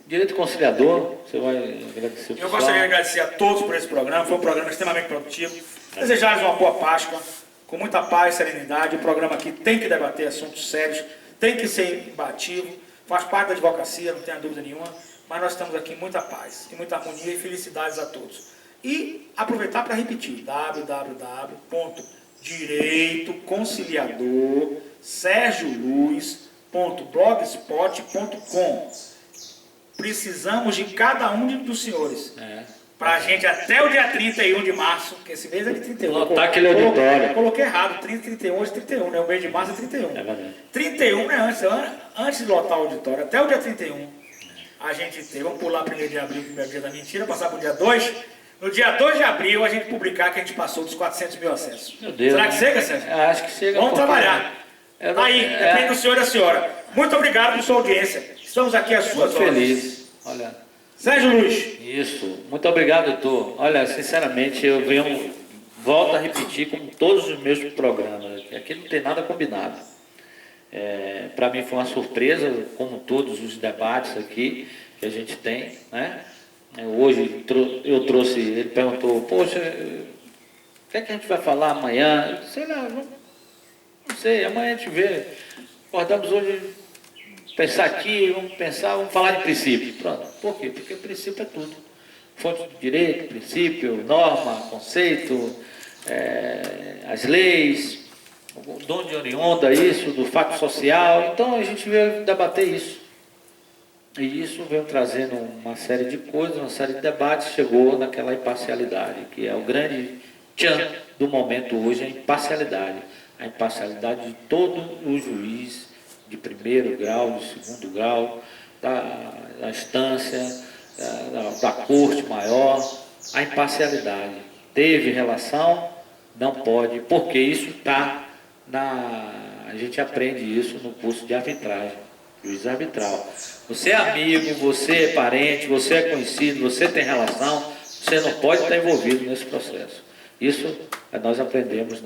Direito conciliador, você vai agradecer. Eu gostaria de agradecer a todos por esse programa, foi um programa extremamente produtivo. Desejar-lhes uma boa Páscoa, com muita paz e serenidade. O programa aqui tem que debater assuntos sérios, tem que ser combativo, faz parte da advocacia, não tenha dúvida nenhuma, mas nós estamos aqui em muita paz, em muita harmonia e felicidades a todos. E aproveitar para repetir, www.direitoconciliadorsergioluz.blogspot.com. Precisamos de cada um dos senhores. Para a gente, até o dia 31 de março, que esse mês é de 31. Lotar aquele auditório. Coloquei errado, 30, 31, hoje 31, né? O mês de março é 31. É verdade. 31 é antes de lotar o auditório, até o dia 31. A gente tem, vamos pular o 1º de abril, o primeiro dia da mentira, passar para o dia 2. No dia 2 de abril, a gente publicar que a gente passou dos 400 mil acessos. Meu Deus. Será que chega, Sérgio? Acho que chega. Vamos trabalhar. Aí, depende do senhor e da senhora. Muito obrigado por sua audiência. Estamos aqui às suas ordens. Feliz. Olha. Sérgio Luz. Isso. Muito obrigado, doutor. Olha, sinceramente, eu volto a repetir como todos os meus programas. Aqui não tem nada combinado. Para mim foi uma surpresa, como todos os debates aqui que a gente tem, né? Hoje eu trouxe, ele perguntou, poxa, o que é que a gente vai falar amanhã? Eu disse, sei lá, não sei, amanhã a gente vê. Acordamos hoje, pensar aqui, vamos falar de princípio. Pronto. Por quê? Porque princípio é tudo. Fonte de direito, princípio, norma, conceito, as leis, de onde oriunda isso, do fato social. Então a gente veio debater isso. E isso veio trazendo uma série de coisas, uma série de debates, chegou naquela imparcialidade, que é o grande tchan do momento hoje, a imparcialidade. A imparcialidade de todo o juiz de primeiro grau, de segundo grau, da instância, da corte maior, a imparcialidade. Teve relação, não pode, porque isso está a gente aprende isso no curso de arbitragem, juiz arbitral. Você é amigo, você é parente, você é conhecido, você tem relação, você não pode estar envolvido nesse processo. Isso nós aprendemos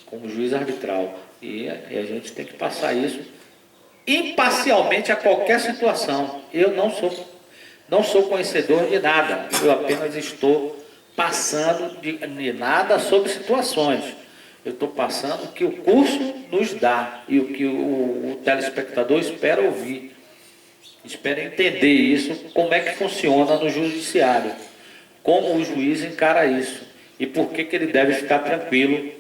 como juiz arbitral. E a gente tem que passar isso imparcialmente a qualquer situação. Eu não sou conhecedor de nada, eu apenas estou passando de nada sobre situações. Eu estou passando o que o curso nos dá e o que o telespectador espera ouvir, espera entender isso, como é que funciona no judiciário, como o juiz encara isso e por que ele deve ficar tranquilo,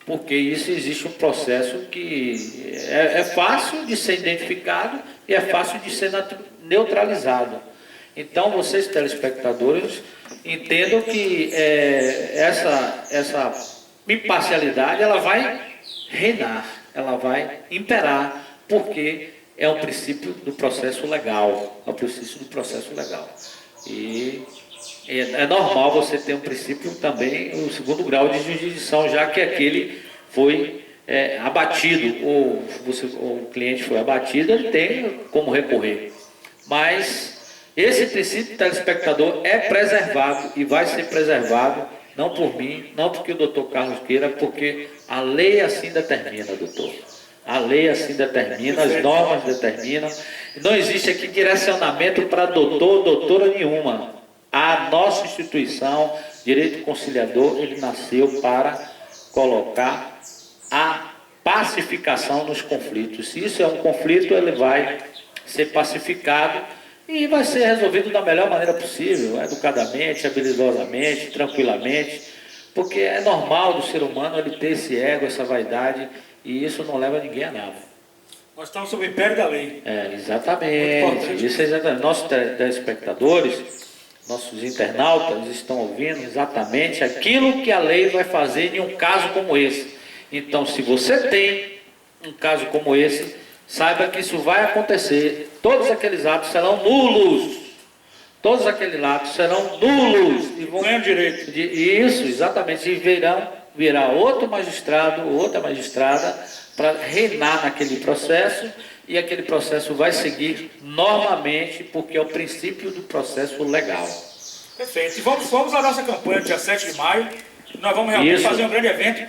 porque isso existe um processo que é fácil de ser identificado e é fácil de ser neutralizado. Então, vocês telespectadores entendam que essa imparcialidade ela vai reinar, ela vai imperar, porque é um princípio do processo legal. É um princípio do processo legal. E é normal você ter um princípio também, o segundo grau de jurisdição, já que aquele foi abatido, ou o cliente foi abatido, ele tem como recorrer. Mas esse princípio telespectador é preservado e vai ser preservado, não por mim, não porque o doutor Carlos queira, porque a lei assim determina, doutor. A lei assim determina, as normas determinam. Não existe aqui direcionamento para doutor ou doutora nenhuma. A nossa instituição, Direito Conciliador, ele nasceu para colocar a pacificação nos conflitos. Se isso é um conflito, ele vai ser pacificado e vai ser resolvido da melhor maneira possível, educadamente, habilidosamente, tranquilamente, porque é normal do ser humano ele ter esse ego, essa vaidade, e isso não leva ninguém a nada. Nós estamos sob o império da lei. Exatamente. Isso é exatamente. Nossos telespectadores, nossos internautas estão ouvindo exatamente aquilo que a lei vai fazer em um caso como esse. Então, se você tem um caso como esse, saiba que isso vai acontecer. Todos aqueles atos serão nulos. Todos aqueles atos serão nulos. E vão ganhar direito. Isso, exatamente. E virá outro magistrado, outra magistrada, para reinar naquele processo. E aquele processo vai seguir normalmente, porque é o princípio do processo legal. Perfeito. E vamos à nossa campanha, dia 7 de maio. Nós vamos realmente fazer um grande evento.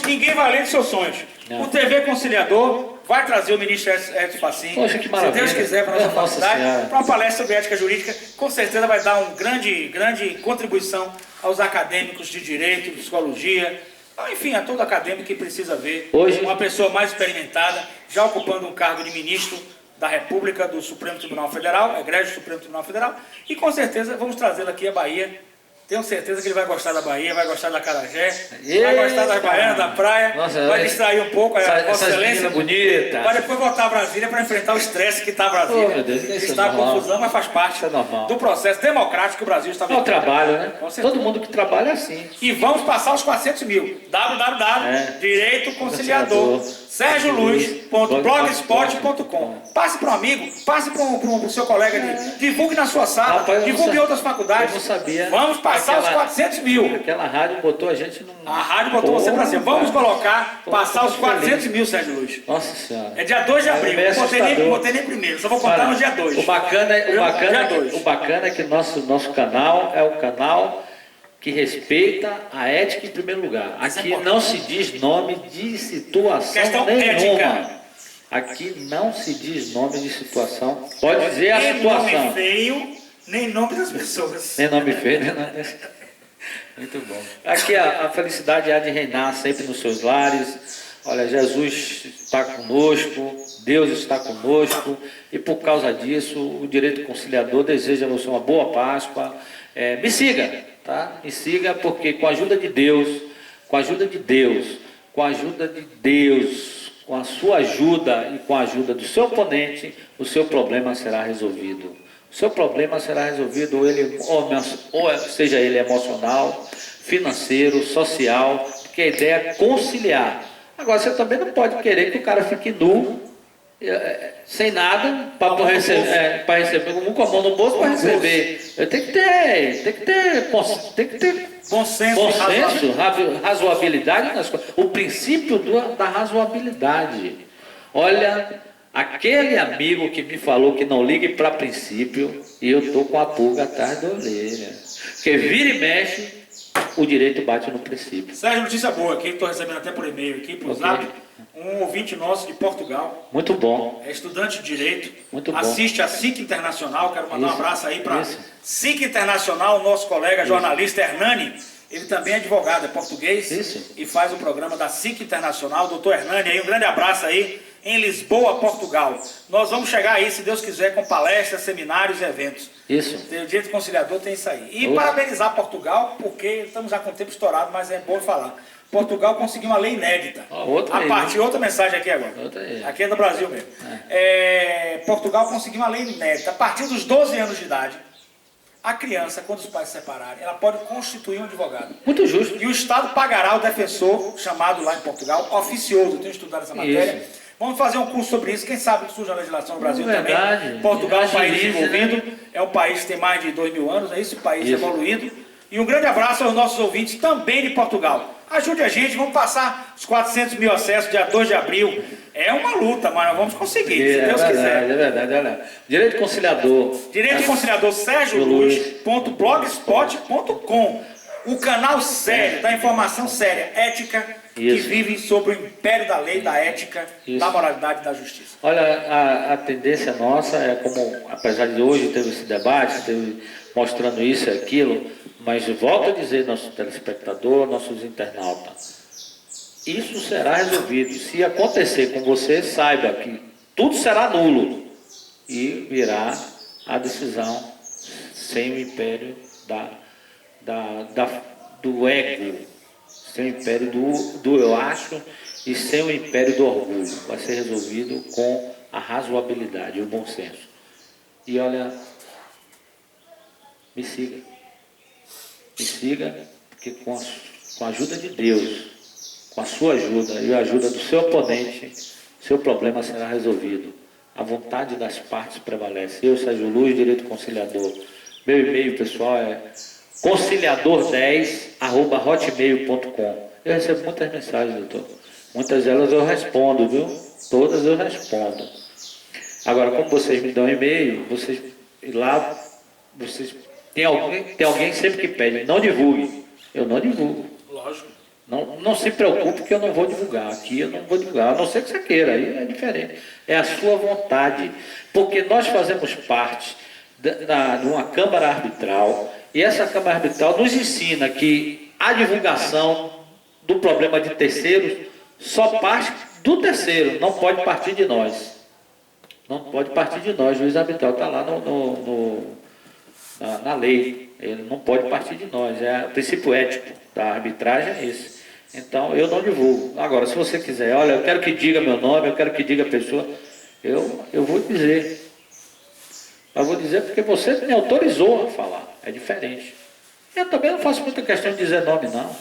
Ninguém vai além dos seus sonhos. Não. O TV Conciliador vai trazer o ministro Edson Fachin. Poxa, que maravilha. Se Deus quiser, para a nossa faculdade, para uma palestra sobre ética jurídica. Com certeza vai dar uma grande contribuição aos acadêmicos de direito, de psicologia, enfim, a todo acadêmico que precisa ver uma pessoa mais experimentada, já ocupando um cargo de ministro da República, do Supremo Tribunal Federal, egrégio do Supremo Tribunal Federal, e com certeza vamos trazê-lo aqui à Bahia. Tenho certeza que ele vai gostar da Bahia, vai gostar da Acarajé, vai gostar das baianas, da praia, vai distrair um pouco a Vossa Excelência, bonita. Vai depois voltar a Brasília para enfrentar o estresse que está a Brasília. Meu Deus, está a confusão, mas faz parte do processo democrático que o Brasil está vivendo. É o trabalho, né? Todo mundo que trabalha é assim. E vamos passar os 400 mil. Direito Conciliador. SérgioLuiz.blogspot.com. Passe para um amigo, passe para o seu colega, divulgue na sua sala, divulgue em outras faculdades. Eu não sabia. Vamos passar os 400 mil. Aquela rádio botou a gente num... A rádio botou você para cima. Vamos colocar, passar os 400 mil, Sérgio Luiz. Nossa Senhora. É dia 2 de abril. Não botei nem primeiro, só vou contar no dia 2. O bacana é que nosso canal é o canal que respeita a ética em primeiro lugar. Aqui não se diz nome de situação nenhuma. Aqui não se diz nome de situação. Pode dizer a situação. Nem nome feio, nem nome das pessoas. Nem nome feio, nem nome... Muito bom. Aqui a felicidade há de reinar sempre nos seus lares. Olha, Jesus está conosco, Deus está conosco, e por causa disso, o Direito Conciliador deseja a você uma boa Páscoa. Me siga, tá? Me siga, porque com a ajuda de Deus, com a ajuda de Deus, com a ajuda de Deus, com a sua ajuda e com a ajuda do seu oponente, o seu problema será resolvido. O seu problema será resolvido, ou seja ele emocional, financeiro, social, porque a ideia é conciliar. Agora, você também não pode querer que o cara fique nu, sem nada, para receber, com a mão no bolso para receber. Tem que ter bom senso, razoabilidade nas coisas. O princípio da razoabilidade. Olha, aquele amigo que me falou que não ligue para princípio, e eu estou com a pulga atrás da orelha. Porque vira e mexe, o direito bate no princípio. Sérgio, notícia boa aqui, estou recebendo até por e-mail aqui, por Zap, um ouvinte nosso de Portugal. Muito bom. É estudante de Direito. Muito bom. Assiste a SIC Internacional, quero mandar um abraço aí para SIC Internacional, nosso colega jornalista Hernani. Ele também é advogado, é português e faz o programa da SIC Internacional. Doutor Hernani, aí, um grande abraço aí em Lisboa, Portugal. Nós vamos chegar aí, se Deus quiser, com palestras, seminários e eventos. O Direito Conciliador tem isso aí. E parabenizar Portugal, porque estamos já com o tempo estourado, mas é bom falar. Portugal conseguiu uma lei inédita. Outra mensagem aqui agora. Aqui é do Brasil mesmo. Portugal conseguiu uma lei inédita. A partir dos 12 anos de idade, a criança, quando os pais se separarem, ela pode constituir um advogado. Muito justo. E o Estado pagará o defensor, chamado lá em Portugal, oficioso, eu tenho estudado essa matéria, Vamos fazer um curso sobre isso, quem sabe que surge a legislação no Brasil verdade. também. Portugal é um país Agilize, desenvolvido, né? é um país que tem mais de 2.000 anos, é isso, país Isso. evoluído. E um grande abraço aos nossos ouvintes também de Portugal. Ajude a gente, vamos passar os 400 mil acessos dia 2 de abril. É uma luta, mas nós vamos conseguir, se Deus quiser. É verdade. Direito conciliador. Direito Conciliador Sérgio Luz.blogspot.com. O canal sério, da informação séria, ética, que Isso. vive sob o império da lei, da ética, Isso. da moralidade e da justiça. Olha, a tendência nossa é como, apesar de hoje teve esse debate, mostrando isso e aquilo, mas volto a dizer, nosso telespectador, nossos internautas, isso será resolvido. Se acontecer com você, saiba que tudo será nulo e virá a decisão sem o império do ego, sem o império do eu acho e sem o império do orgulho. Vai ser resolvido com a razoabilidade e o bom senso. E olha, me siga, porque com a ajuda de Deus, com a sua ajuda e a ajuda do seu oponente, seu problema será resolvido. A vontade das partes prevalece. Eu, Sérgio Luz, Direito Conciliador. Meu e-mail, pessoal, é conciliador10@hotmail.com. Eu recebo muitas mensagens, doutor. Muitas delas eu respondo, viu? Todas eu respondo. Agora, como vocês me dão e-mail, vocês tem alguém sempre que pede, não divulgue. Eu não divulgo. Lógico. Não se preocupe que eu não vou divulgar. Aqui eu não vou divulgar, a não ser que você queira, aí é diferente. É a sua vontade. Porque nós fazemos parte de uma Câmara Arbitral, e essa Câmara Arbitral nos ensina que a divulgação do problema de terceiros só parte do terceiro, não pode partir de nós. Não pode partir de nós. O juiz arbitral está lá na lei. Ele não pode partir de nós. O princípio ético da arbitragem é esse. Então, eu não divulgo. Agora, se você quiser, olha, eu quero que diga meu nome, eu quero que diga a pessoa, eu vou dizer. Mas vou dizer porque você me autorizou a falar. É diferente. Eu também não faço muita questão de dizer nome, não.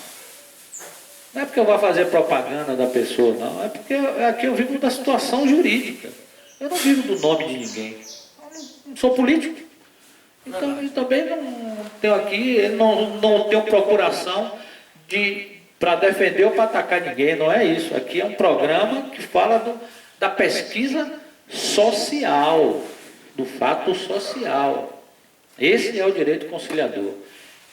Não é porque eu vou fazer propaganda da pessoa, não. É porque aqui eu vivo da situação jurídica. Eu não vivo do nome de ninguém. Eu não sou político. Então, eu também não tenho aqui, não tenho procuração para defender ou para atacar ninguém. Não é isso. Aqui é um programa que fala da pesquisa social, do fato social. Esse é o direito conciliador.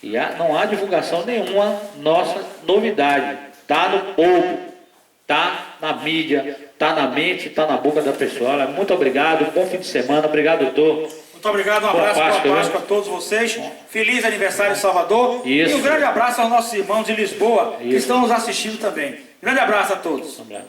E não há divulgação nenhuma, nossa novidade. Está no povo, está na mídia, está na mente, está na boca da pessoa. Muito obrigado, bom fim de semana, obrigado, doutor. Muito obrigado, um abraço, boa Páscoa a todos vocês. Feliz aniversário, Salvador. Isso. E um grande abraço aos nossos irmãos de Lisboa, que estão nos assistindo também. Grande abraço a todos. Obrigado.